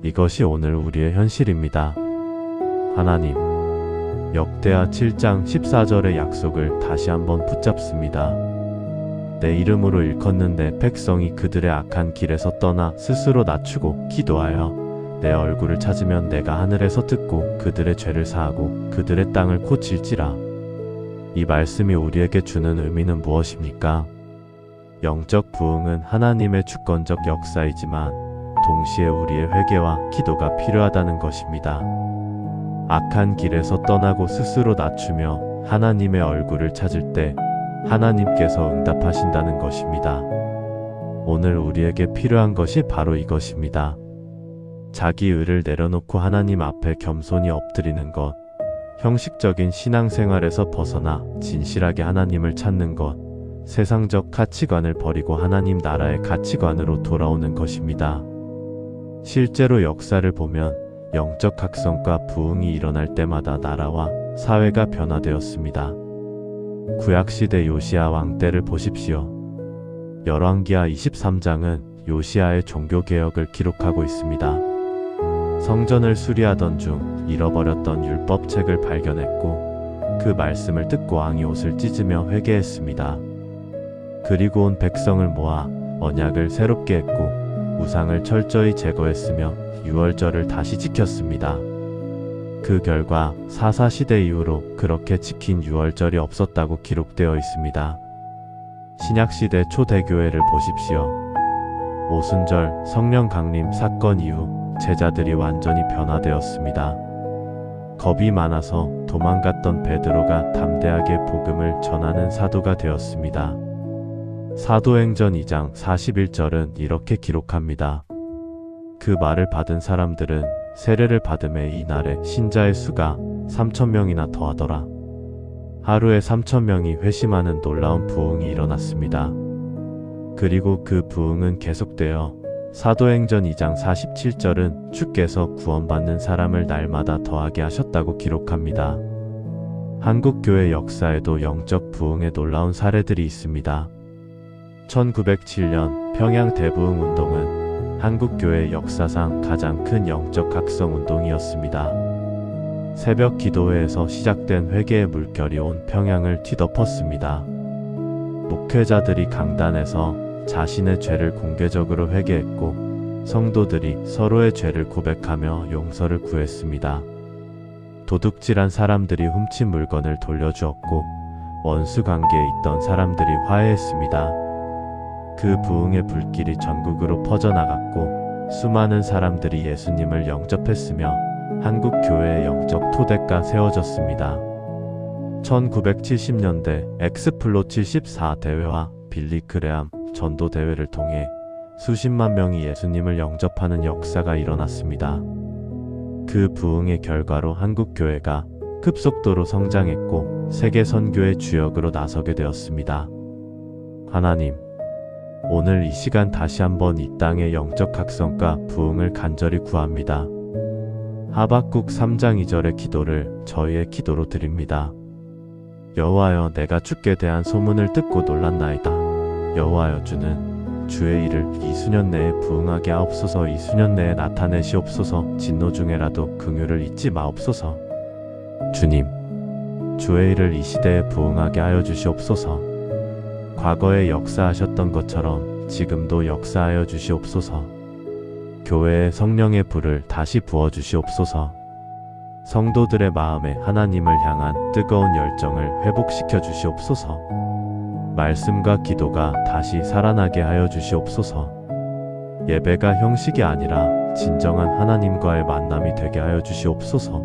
이것이 오늘 우리의 현실입니다. 하나님, 역대하 7장 14절의 약속을 다시 한번 붙잡습니다. 내 이름으로 일컫는데 백성이 그들의 악한 길에서 떠나 스스로 낮추고 기도하여 내 얼굴을 찾으면 내가 하늘에서 듣고 그들의 죄를 사하고 그들의 땅을 고칠지라. 이 말씀이 우리에게 주는 의미는 무엇입니까? 영적 부흥은 하나님의 주권적 역사이지만 동시에 우리의 회개와 기도가 필요하다는 것입니다. 악한 길에서 떠나고 스스로 낮추며 하나님의 얼굴을 찾을 때 하나님께서 응답하신다는 것입니다. 오늘 우리에게 필요한 것이 바로 이것입니다. 자기 의를 내려놓고 하나님 앞에 겸손히 엎드리는 것, 형식적인 신앙생활에서 벗어나 진실하게 하나님을 찾는 것, 세상적 가치관을 버리고 하나님 나라의 가치관으로 돌아오는 것입니다. 실제로 역사를 보면 영적 각성과 부흥이 일어날 때마다 나라와 사회가 변화되었습니다. 구약시대 요시야 왕 때를 보십시오. 열왕기하 23장은 요시야의 종교개혁을 기록하고 있습니다. 성전을 수리하던 중 잃어버렸던 율법책을 발견했고 그 말씀을 듣고 왕이 옷을 찢으며 회개했습니다. 그리고 온 백성을 모아 언약을 새롭게 했고 우상을 철저히 제거했으며 유월절을 다시 지켰습니다. 그 결과 사사시대 이후로 그렇게 지킨 유월절이 없었다고 기록되어 있습니다. 신약시대 초대교회를 보십시오. 오순절 성령 강림 사건 이후 제자들이 완전히 변화되었습니다. 겁이 많아서 도망갔던 베드로가 담대하게 복음을 전하는 사도가 되었습니다. 사도행전 2장 41절은 이렇게 기록합니다. 그 말을 받은 사람들은 세례를 받음에 이날에 신자의 수가 3,000명이나 더하더라. 하루에 3,000명이 회심하는 놀라운 부흥이 일어났습니다. 그리고 그 부흥은 계속되어 사도행전 2장 47절은 주께서 구원받는 사람을 날마다 더하게 하셨다고 기록합니다. 한국교회 역사에도 영적 부흥의 놀라운 사례들이 있습니다. 1907년 평양 대부흥 운동은 한국교회 역사상 가장 큰 영적 각성 운동이었습니다. 새벽 기도회에서 시작된 회개의 물결이 온 평양을 뒤덮었습니다. 목회자들이 강단에서 자신의 죄를 공개적으로 회개했고 성도들이 서로의 죄를 고백하며 용서를 구했습니다. 도둑질한 사람들이 훔친 물건을 돌려주었고 원수 관계에 있던 사람들이 화해했습니다. 그 부흥의 불길이 전국으로 퍼져나갔고 수많은 사람들이 예수님을 영접했으며 한국 교회의 영적 토대가 세워졌습니다. 1970년대 엑스플로 74 대회와 빌리 그레암 전도 대회를 통해 수십만 명이 예수님을 영접하는 역사가 일어났습니다. 그 부흥의 결과로 한국 교회가 급속도로 성장했고 세계 선교의 주역으로 나서게 되었습니다. 하나님, 오늘 이 시간 다시 한번 이 땅의 영적 각성과 부흥을 간절히 구합니다. 하박국 3장 2절의 기도를 저희의 기도로 드립니다. 여호와여, 내가 주께 대한 소문을 듣고 놀랐나이다. 여호와여, 주는 주의 일을 이 수년 내에 부응하게 하옵소서. 이 수년 내에 나타내시옵소서. 진노 중에라도 긍휼을 잊지 마옵소서. 주님, 주의 일을 이 시대에 부응하게 하여 주시옵소서. 과거에 역사하셨던 것처럼 지금도 역사하여 주시옵소서. 교회에 성령의 불을 다시 부어주시옵소서. 성도들의 마음에 하나님을 향한 뜨거운 열정을 회복시켜 주시옵소서. 말씀과 기도가 다시 살아나게 하여 주시옵소서. 예배가 형식이 아니라 진정한 하나님과의 만남이 되게 하여 주시옵소서.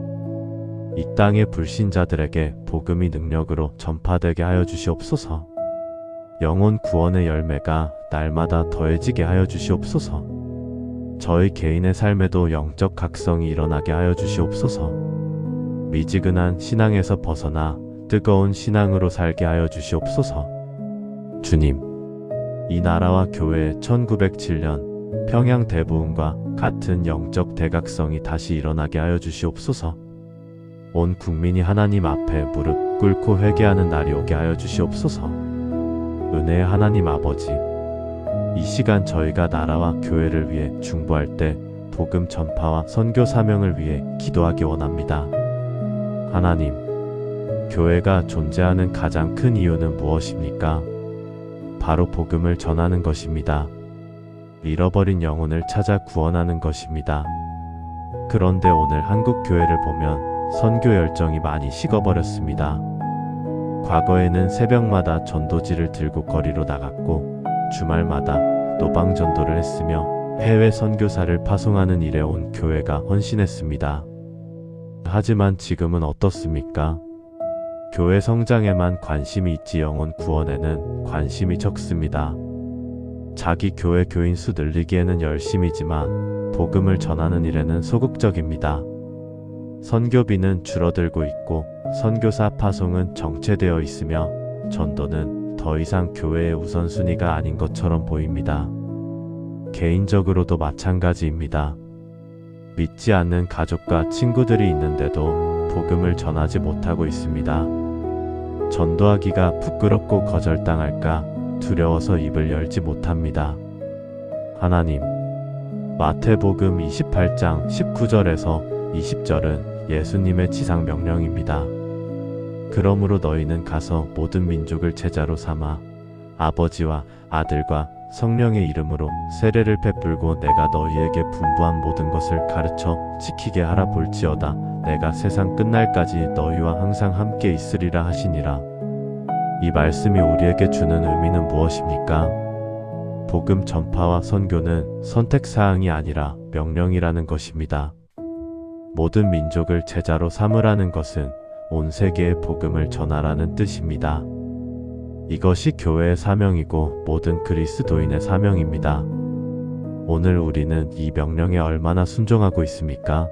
이 땅의 불신자들에게 복음이 능력으로 전파되게 하여 주시옵소서. 영혼 구원의 열매가 날마다 더해지게 하여 주시옵소서. 저희 개인의 삶에도 영적 각성이 일어나게 하여 주시옵소서. 미지근한 신앙에서 벗어나 뜨거운 신앙으로 살게 하여 주시옵소서. 주님, 이 나라와 교회의 1907년 평양 대부흥과 같은 영적 대각성이 다시 일어나게 하여 주시옵소서. 온 국민이 하나님 앞에 무릎 꿇고 회개하는 날이 오게 하여 주시옵소서. 은혜의 하나님 아버지, 이 시간 저희가 나라와 교회를 위해 중보할 때 복음 전파와 선교 사명을 위해 기도하기 원합니다. 하나님, 교회가 존재하는 가장 큰 이유는 무엇입니까? 바로 복음을 전하는 것입니다. 잃어버린 영혼을 찾아 구원하는 것입니다. 그런데 오늘 한국 교회를 보면 선교 열정이 많이 식어버렸습니다. 과거에는 새벽마다 전도지를 들고 거리로 나갔고 주말마다 노방전도를 했으며 해외 선교사를 파송하는 일에 온 교회가 헌신했습니다. 하지만 지금은 어떻습니까? 교회 성장에만 관심이 있지 영혼 구원에는 관심이 적습니다. 자기 교회 교인 수 늘리기에는 열심이지만 복음을 전하는 일에는 소극적입니다. 선교비는 줄어들고 있고 선교사 파송은 정체되어 있으며 전도는 더 이상 교회의 우선순위가 아닌 것처럼 보입니다. 개인적으로도 마찬가지입니다. 믿지 않는 가족과 친구들이 있는데도 복음을 전하지 못하고 있습니다. 전도하기가 부끄럽고 거절당할까 두려워서 입을 열지 못합니다. 하나님, 마태복음 28장 19절에서 20절은 예수님의 지상 명령입니다. 그러므로 너희는 가서 모든 민족을 제자로 삼아 아버지와 아들과 성령의 이름으로 세례를 베풀고 내가 너희에게 분부한 모든 것을 가르쳐 지키게 하라. 볼지어다 내가 세상 끝날까지 너희와 항상 함께 있으리라 하시니라. 이 말씀이 우리에게 주는 의미는 무엇입니까? 복음 전파와 선교는 선택사항이 아니라 명령이라는 것입니다. 모든 민족을 제자로 삼으라는 것은 온 세계에 복음을 전하라는 뜻입니다. 이것이 교회의 사명이고 모든 그리스도인의 사명입니다. 오늘 우리는 이 명령에 얼마나 순종하고 있습니까?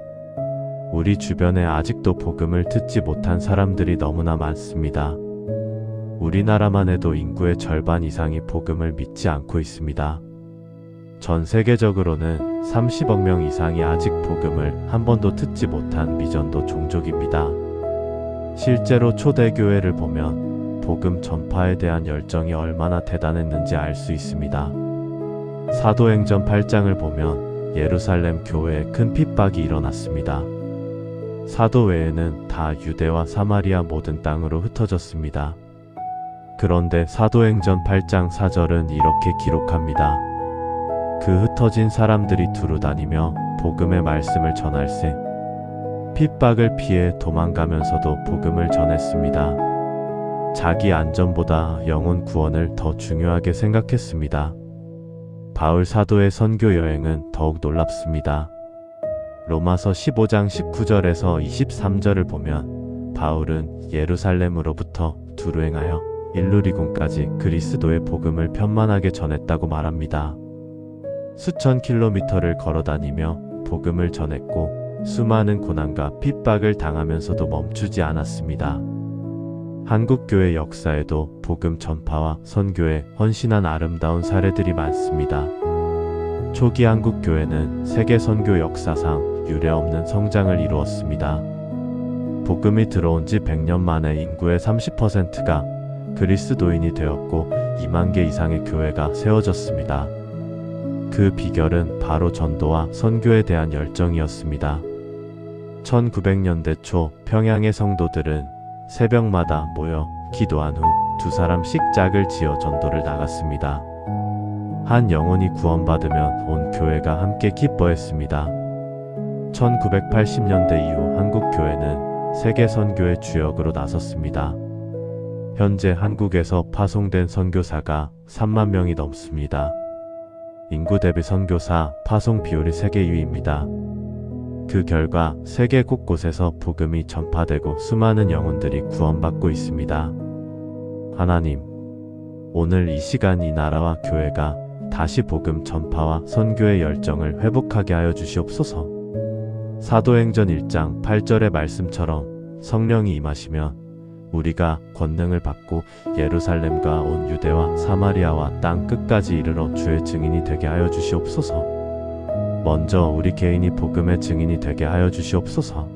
우리 주변에 아직도 복음을 듣지 못한 사람들이 너무나 많습니다. 우리나라만 해도 인구의 절반 이상이 복음을 믿지 않고 있습니다. 전 세계적으로는 30억 명 이상이 아직 복음을 한 번도 듣지 못한 미전도 종족입니다. 실제로 초대교회를 보면 복음 전파에 대한 열정이 얼마나 대단했는지 알 수 있습니다. 사도행전 8장을 보면 예루살렘 교회에 큰 핍박이 일어났습니다. 사도 외에는 다 유대와 사마리아 모든 땅으로 흩어졌습니다. 그런데 사도행전 8장 4절은 이렇게 기록합니다. 그 흩어진 사람들이 두루 다니며 복음의 말씀을 전할세. 핍박을 피해 도망가면서도 복음을 전했습니다. 자기 안전보다 영혼 구원을 더 중요하게 생각했습니다. 바울 사도의 선교 여행은 더욱 놀랍습니다. 로마서 15장 19절에서 23절을 보면 바울은 예루살렘으로부터 두루 행하여 일루리곤까지 그리스도의 복음을 편만하게 전했다고 말합니다. 수천 킬로미터를 걸어다니며 복음을 전했고 수많은 고난과 핍박을 당하면서도 멈추지 않았습니다. 한국교회 역사에도 복음 전파와 선교에 헌신한 아름다운 사례들이 많습니다. 초기 한국교회는 세계 선교 역사상 유례없는 성장을 이루었습니다. 복음이 들어온 지 100년 만에 인구의 30%가 그리스도인이 되었고 2만 개 이상의 교회가 세워졌습니다. 그 비결은 바로 전도와 선교에 대한 열정이었습니다. 1900년대 초 평양의 성도들은 새벽마다 모여 기도한 후 2사람씩 짝을 지어 전도를 나갔습니다. 한 영혼이 구원받으면 온 교회가 함께 기뻐했습니다. 1980년대 이후 한국교회는 세계 선교의 주역으로 나섰습니다. 현재 한국에서 파송된 선교사가 3만 명이 넘습니다. 인구 대비 선교사 파송 비율이 세계 2위입니다. 그 결과 세계 곳곳에서 복음이 전파되고 수많은 영혼들이 구원받고 있습니다. 하나님, 오늘 이 시간 이 나라와 교회가 다시 복음 전파와 선교의 열정을 회복하게 하여 주시옵소서. 사도행전 1장 8절의 말씀처럼 성령이 임하시면 우리가 권능을 받고 예루살렘과 온 유대와 사마리아와 땅 끝까지 이르러 주의 증인이 되게 하여 주시옵소서. 먼저 우리 개인이 복음의 증인이 되게 하여 주시옵소서.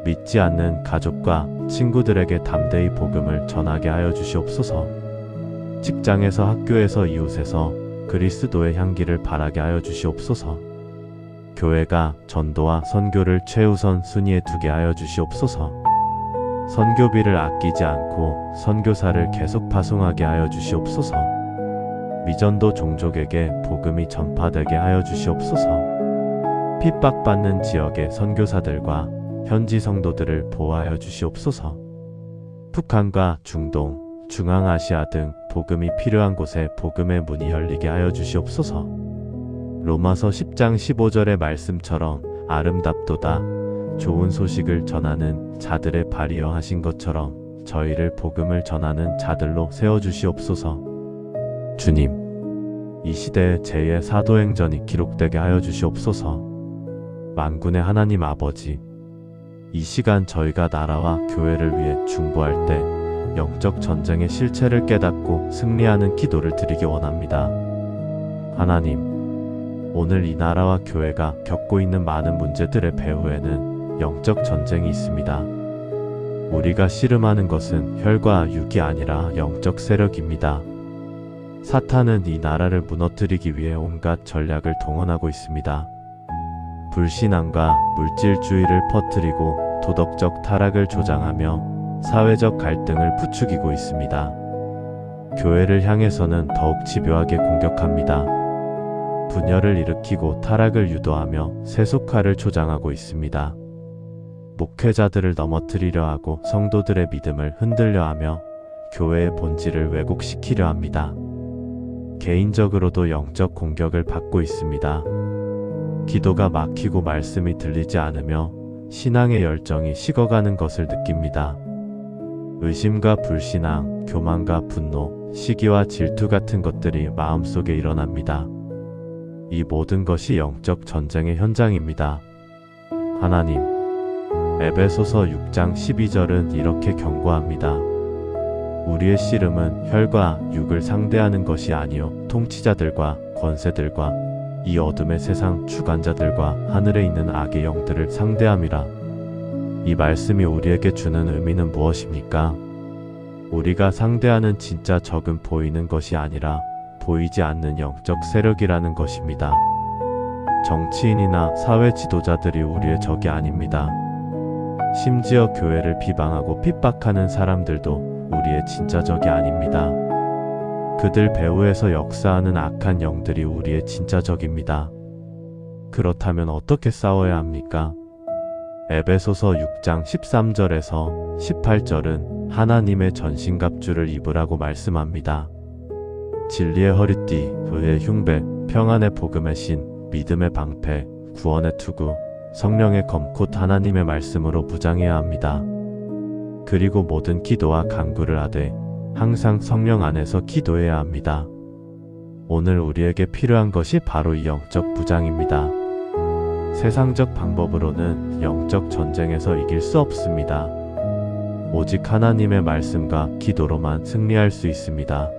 믿지 않는 가족과 친구들에게 담대히 복음을 전하게 하여 주시옵소서. 직장에서 학교에서 이웃에서 그리스도의 향기를 바라게 하여 주시옵소서. 교회가 전도와 선교를 최우선 순위에 두게 하여 주시옵소서. 선교비를 아끼지 않고 선교사를 계속 파송하게 하여 주시옵소서. 미전도 종족에게 복음이 전파되게 하여 주시옵소서. 핍박받는 지역의 선교사들과 현지 성도들을 보호하여 주시옵소서. 북한과 중동, 중앙아시아 등 복음이 필요한 곳에 복음의 문이 열리게 하여 주시옵소서. 로마서 10장 15절의 말씀처럼 아름답도다 좋은 소식을 전하는 자들의 발이여 하신 것처럼 저희를 복음을 전하는 자들로 세워주시옵소서. 주님, 이 시대에 제2의 사도행전이 기록되게 하여 주시옵소서. 만군의 하나님 아버지, 이 시간 저희가 나라와 교회를 위해 중보할 때 영적 전쟁의 실체를 깨닫고 승리하는 기도를 드리기 원합니다. 하나님, 오늘 이 나라와 교회가 겪고 있는 많은 문제들의 배후에는 영적 전쟁이 있습니다. 우리가 씨름하는 것은 혈과 육이 아니라 영적 세력입니다. 사탄은 이 나라를 무너뜨리기 위해 온갖 전략을 동원하고 있습니다. 불신앙과 물질주의를 퍼뜨리고 도덕적 타락을 조장하며 사회적 갈등을 부추기고 있습니다. 교회를 향해서는 더욱 집요하게 공격합니다. 분열을 일으키고 타락을 유도하며 세속화를 조장하고 있습니다. 목회자들을 넘어뜨리려 하고 성도들의 믿음을 흔들려 하며 교회의 본질을 왜곡시키려 합니다. 개인적으로도 영적 공격을 받고 있습니다. 기도가 막히고 말씀이 들리지 않으며 신앙의 열정이 식어가는 것을 느낍니다. 의심과 불신앙, 교만과 분노, 시기와 질투 같은 것들이 마음속에 일어납니다. 이 모든 것이 영적 전쟁의 현장입니다. 하나님, 에베소서 6장 12절은 이렇게 경고합니다. 우리의 씨름은 혈과 육을 상대하는 것이 아니요 통치자들과 권세들과 이 어둠의 세상 주관자들과 하늘에 있는 악의 영들을 상대함이라. 이 말씀이 우리에게 주는 의미는 무엇입니까? 우리가 상대하는 진짜 적은 보이는 것이 아니라 보이지 않는 영적 세력이라는 것입니다. 정치인이나 사회 지도자들이 우리의 적이 아닙니다. 심지어 교회를 비방하고 핍박하는 사람들도 우리의 진짜 적이 아닙니다. 그들 배후에서 역사하는 악한 영들이 우리의 진짜 적입니다. 그렇다면 어떻게 싸워야 합니까? 에베소서 6장 13절에서 18절은 하나님의 전신갑주를 입으라고 말씀합니다. 진리의 허리띠, 의의 흉배, 평안의 복음의 신, 믿음의 방패, 구원의 투구, 성령의 검 곧 하나님의 말씀으로 무장해야 합니다. 그리고 모든 기도와 간구를 하되 항상 성령 안에서 기도해야 합니다. 오늘 우리에게 필요한 것이 바로 이 영적 무장입니다. 세상적 방법으로는 영적 전쟁에서 이길 수 없습니다. 오직 하나님의 말씀과 기도로만 승리할 수 있습니다.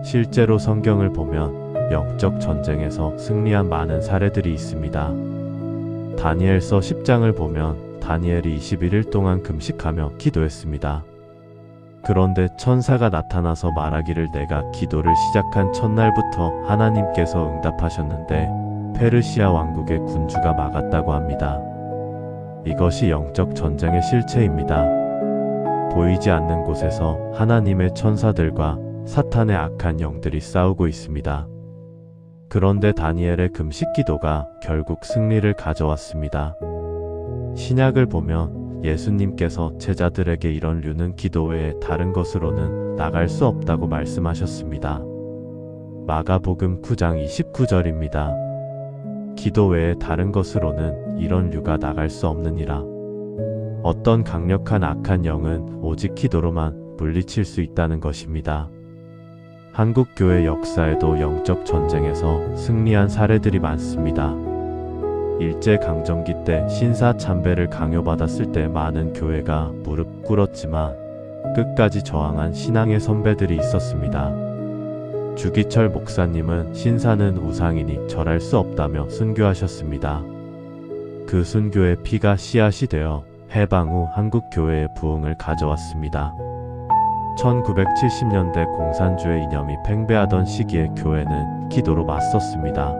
실제로 성경을 보면 영적 전쟁에서 승리한 많은 사례들이 있습니다. 다니엘서 10장을 보면 다니엘이 21일 동안 금식하며 기도했습니다. 그런데 천사가 나타나서 말하기를 내가 기도를 시작한 첫날부터 하나님께서 응답하셨는데 페르시아 왕국의 군주가 막았다고 합니다. 이것이 영적 전쟁의 실체입니다. 보이지 않는 곳에서 하나님의 천사들과 사탄의 악한 영들이 싸우고 있습니다. 그런데 다니엘의 금식 기도가 결국 승리를 가져왔습니다. 신약을 보면 예수님께서 제자들에게 이런 류는 기도 외에 다른 것으로는 나갈 수 없다고 말씀하셨습니다. 마가복음 9장 29절입니다. 기도 외에 다른 것으로는 이런 류가 나갈 수 없느니라. 어떤 강력한 악한 영은 오직 기도로만 물리칠 수 있다는 것입니다. 한국교회 역사에도 영적 전쟁에서 승리한 사례들이 많습니다. 일제강점기 때 신사참배를 강요받았을 때 많은 교회가 무릎 꿇었지만 끝까지 저항한 신앙의 선배들이 있었습니다. 주기철 목사님은 신사는 우상이니 절할 수 없다며 순교하셨습니다. 그 순교의 피가 씨앗이 되어 해방 후 한국교회의 부흥을 가져왔습니다. 1970년대 공산주의 이념이 팽배하던 시기에 교회는 기도로 맞섰습니다.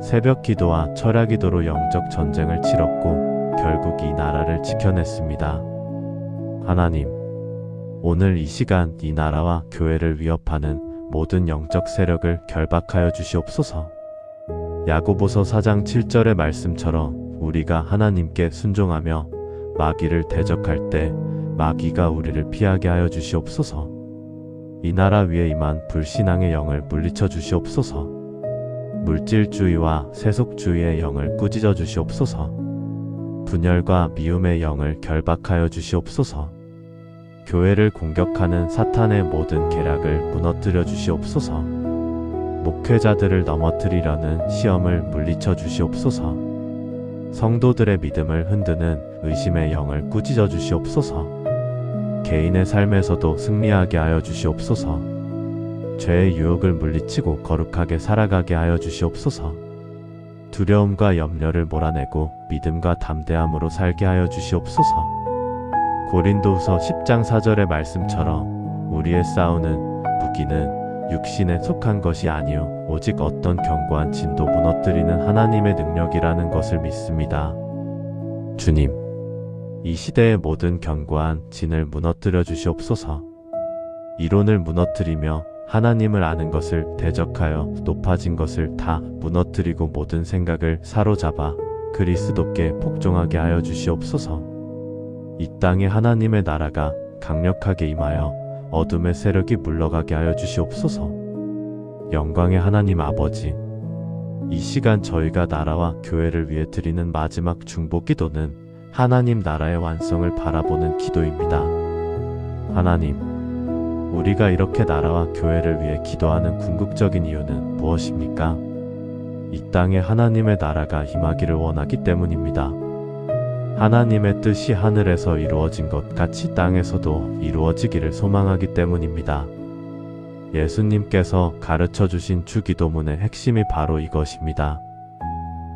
새벽 기도와 철야 기도로 영적 전쟁을 치렀고 결국 이 나라를 지켜냈습니다. 하나님, 오늘 이 시간 이 나라와 교회를 위협하는 모든 영적 세력을 결박하여 주시옵소서. 야고보서 4장 7절의 말씀처럼 우리가 하나님께 순종하며 마귀를 대적할 때 마귀가 우리를 피하게 하여 주시옵소서. 이 나라 위에 임한 불신앙의 영을 물리쳐 주시옵소서. 물질주의와 세속주의의 영을 꾸짖어 주시옵소서. 분열과 미움의 영을 결박하여 주시옵소서. 교회를 공격하는 사탄의 모든 계략을 무너뜨려 주시옵소서. 목회자들을 넘어뜨리려는 시험을 물리쳐 주시옵소서. 성도들의 믿음을 흔드는 의심의 영을 꾸짖어 주시옵소서. 개인의 삶에서도 승리하게 하여 주시옵소서. 죄의 유혹을 물리치고 거룩하게 살아가게 하여 주시옵소서. 두려움과 염려를 몰아내고 믿음과 담대함으로 살게 하여 주시옵소서. 고린도후서 10장 4절의 말씀처럼 우리의 싸우는 무기는 육신에 속한 것이 아니요 오직 어떤 견고한 진도 무너뜨리는 하나님의 능력이라는 것을 믿습니다. 주님, 이 시대의 모든 견고한 진을 무너뜨려 주시옵소서. 이론을 무너뜨리며 하나님을 아는 것을 대적하여 높아진 것을 다 무너뜨리고 모든 생각을 사로잡아 그리스도께 복종하게 하여 주시옵소서. 이 땅에 하나님의 나라가 강력하게 임하여 어둠의 세력이 물러가게 하여 주시옵소서. 영광의 하나님 아버지, 이 시간 저희가 나라와 교회를 위해 드리는 마지막 중보 기도는 하나님 나라의 완성을 바라보는 기도입니다. 하나님, 우리가 이렇게 나라와 교회를 위해 기도하는 궁극적인 이유는 무엇입니까? 이 땅에 하나님의 나라가 임하기를 원하기 때문입니다. 하나님의 뜻이 하늘에서 이루어진 것 같이 땅에서도 이루어지기를 소망하기 때문입니다. 예수님께서 가르쳐 주신 주기도문의 핵심이 바로 이것입니다.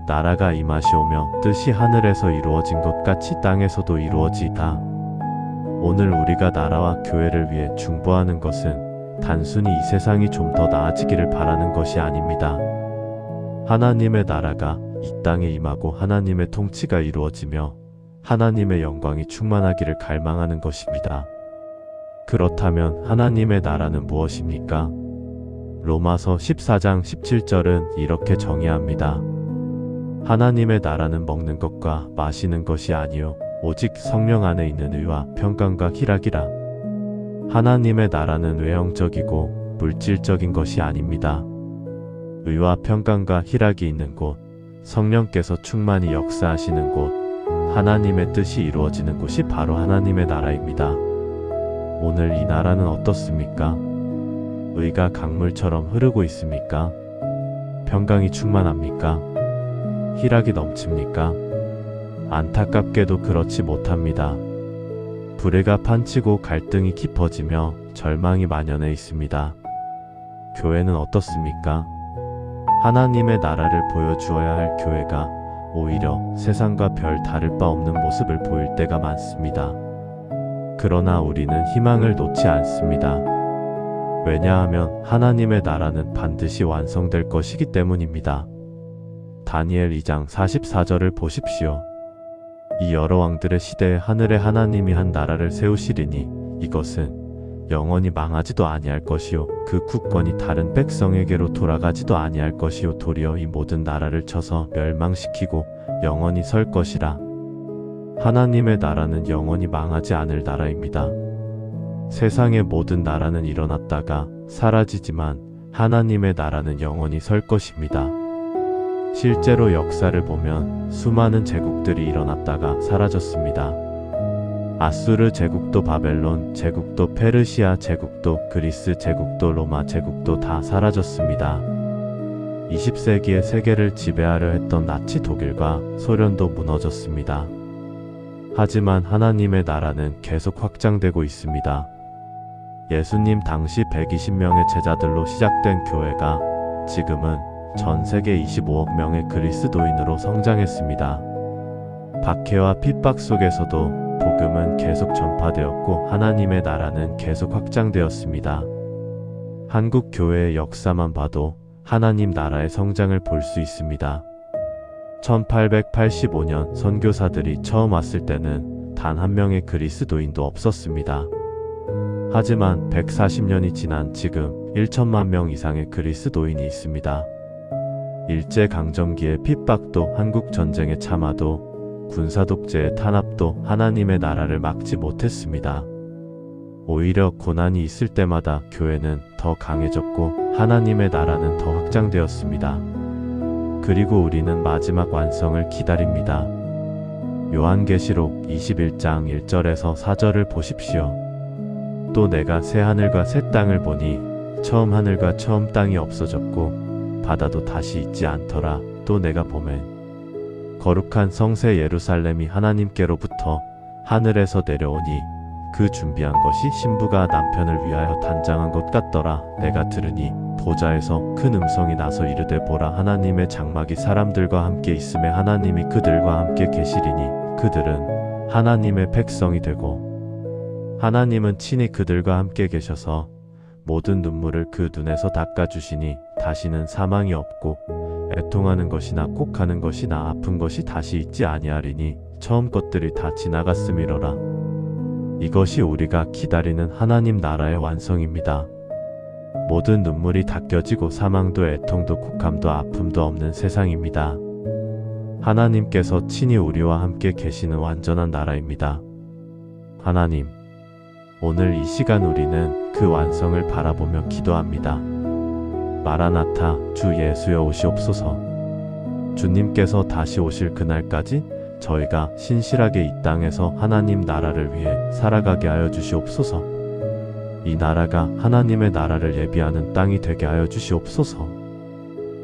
나라가 임하시오며 뜻이 하늘에서 이루어진 것 같이 땅에서도 이루어지이다. 오늘 우리가 나라와 교회를 위해 중보하는 것은 단순히 이 세상이 좀 더 나아지기를 바라는 것이 아닙니다. 하나님의 나라가 이 땅에 임하고 하나님의 통치가 이루어지며 하나님의 영광이 충만하기를 갈망하는 것입니다. 그렇다면 하나님의 나라는 무엇입니까? 로마서 14장 17절은 이렇게 정의합니다. 하나님의 나라는 먹는 것과 마시는 것이 아니요 오직 성령 안에 있는 의와 평강과 희락이라. 하나님의 나라는 외형적이고 물질적인 것이 아닙니다. 의와 평강과 희락이 있는 곳, 성령께서 충만히 역사하시는 곳, 하나님의 뜻이 이루어지는 곳이 바로 하나님의 나라입니다. 오늘 이 나라는 어떻습니까? 의가 강물처럼 흐르고 있습니까? 평강이 충만합니까? 희락이 넘칩니까? 안타깝게도 그렇지 못합니다. 불의가 판치고 갈등이 깊어지며 절망이 만연해 있습니다. 교회는 어떻습니까? 하나님의 나라를 보여주어야 할 교회가 오히려 세상과 별 다를 바 없는 모습을 보일 때가 많습니다. 그러나 우리는 희망을 놓지 않습니다. 왜냐하면 하나님의 나라는 반드시 완성될 것이기 때문입니다. 다니엘 2장 44절을 보십시오. 이 여러 왕들의 시대에 하늘에 하나님이 한 나라를 세우시리니 이것은 영원히 망하지도 아니할 것이요 그 국권이 다른 백성에게로 돌아가지도 아니할 것이요 도리어 이 모든 나라를 쳐서 멸망시키고 영원히 설 것이라. 하나님의 나라는 영원히 망하지 않을 나라입니다. 세상의 모든 나라는 일어났다가 사라지지만 하나님의 나라는 영원히 설 것입니다. 실제로 역사를 보면 수많은 제국들이 일어났다가 사라졌습니다. 아수르 제국도 바벨론 제국도 페르시아 제국도 그리스 제국도 로마 제국도 다 사라졌습니다. 20세기에 세계를 지배하려 했던 나치 독일과 소련도 무너졌습니다. 하지만 하나님의 나라는 계속 확장되고 있습니다. 예수님 당시 120명의 제자들로 시작된 교회가 지금은 전 세계 25억 명의 그리스도인으로 성장했습니다. 박해와 핍박 속에서도 복음은 계속 전파되었고 하나님의 나라는 계속 확장되었습니다. 한국 교회의 역사만 봐도 하나님 나라의 성장을 볼 수 있습니다. 1885년 선교사들이 처음 왔을 때는 단 한 명의 그리스도인도 없었습니다. 하지만 140년이 지난 지금 1천만 명 이상의 그리스도인이 있습니다. 일제강점기의 핍박도 한국전쟁의 참화도 군사독재의 탄압도 하나님의 나라를 막지 못했습니다. 오히려 고난이 있을 때마다 교회는 더 강해졌고 하나님의 나라는 더 확장되었습니다. 그리고 우리는 마지막 완성을 기다립니다. 요한계시록 21장 1절에서 4절을 보십시오. 또 내가 새 하늘과 새 땅을 보니 처음 하늘과 처음 땅이 없어졌고 바다도 다시 있지 않더라. 또 내가 보면 거룩한 성새 예루살렘이 하나님께로부터 하늘에서 내려오니 그 준비한 것이 신부가 남편을 위하여 단장한 것 같더라. 내가 들으니 보좌에서 큰 음성이 나서 이르되 보라 하나님의 장막이 사람들과 함께 있음에 하나님이 그들과 함께 계시리니 그들은 하나님의 백성이 되고 하나님은 친히 그들과 함께 계셔서 모든 눈물을 그 눈에서 닦아주시니 다시는 사망이 없고 애통하는 것이나 곡하는 것이나 아픈 것이 다시 있지 아니하리니 처음 것들이 다 지나갔음이로라. 이것이 우리가 기다리는 하나님 나라의 완성입니다. 모든 눈물이 닦여지고 사망도 애통도 곡함도 아픔도 없는 세상입니다. 하나님께서 친히 우리와 함께 계시는 완전한 나라입니다. 하나님, 오늘 이 시간 우리는 그 완성을 바라보며 기도합니다. 마라나타, 주 예수여 오시옵소서. 주님께서 다시 오실 그날까지 저희가 신실하게 이 땅에서 하나님 나라를 위해 살아가게 하여 주시옵소서. 이 나라가 하나님의 나라를 예비하는 땅이 되게 하여 주시옵소서.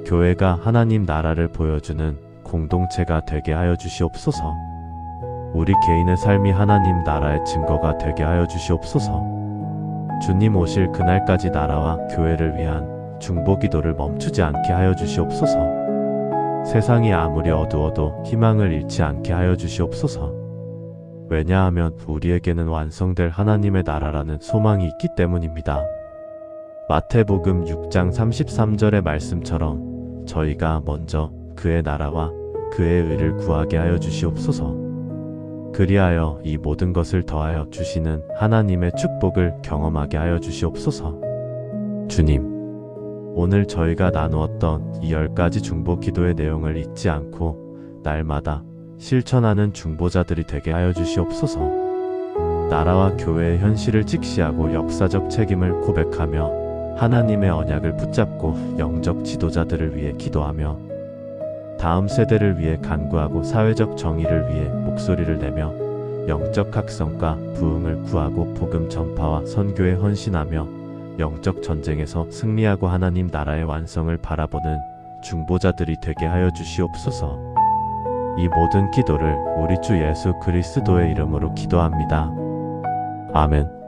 교회가 하나님 나라를 보여주는 공동체가 되게 하여 주시옵소서. 우리 개인의 삶이 하나님 나라의 증거가 되게 하여 주시옵소서. 주님 오실 그날까지 나라와 교회를 위한 중보 기도를 멈추지 않게 하여 주시옵소서. 세상이 아무리 어두워도 희망을 잃지 않게 하여 주시옵소서. 왜냐하면 우리에게는 완성될 하나님의 나라라는 소망이 있기 때문입니다. 마태복음 6장 33절의 말씀처럼 저희가 먼저 그의 나라와 그의 의를 구하게 하여 주시옵소서. 그리하여 이 모든 것을 더하여 주시는 하나님의 축복을 경험하게 하여 주시옵소서. 주님, 오늘 저희가 나누었던 이 10가지 중보 기도의 내용을 잊지 않고 날마다 실천하는 중보자들이 되게 하여 주시옵소서. 나라와 교회의 현실을 직시하고 역사적 책임을 고백하며 하나님의 언약을 붙잡고 영적 지도자들을 위해 기도하며 다음 세대를 위해 간구하고 사회적 정의를 위해 목소리를 내며 영적 각성과 부흥을 구하고 복음 전파와 선교에 헌신하며 영적 전쟁에서 승리하고 하나님 나라의 완성을 바라보는 중보자들이 되게 하여 주시옵소서. 이 모든 기도를 우리 주 예수 그리스도의 이름으로 기도합니다. 아멘.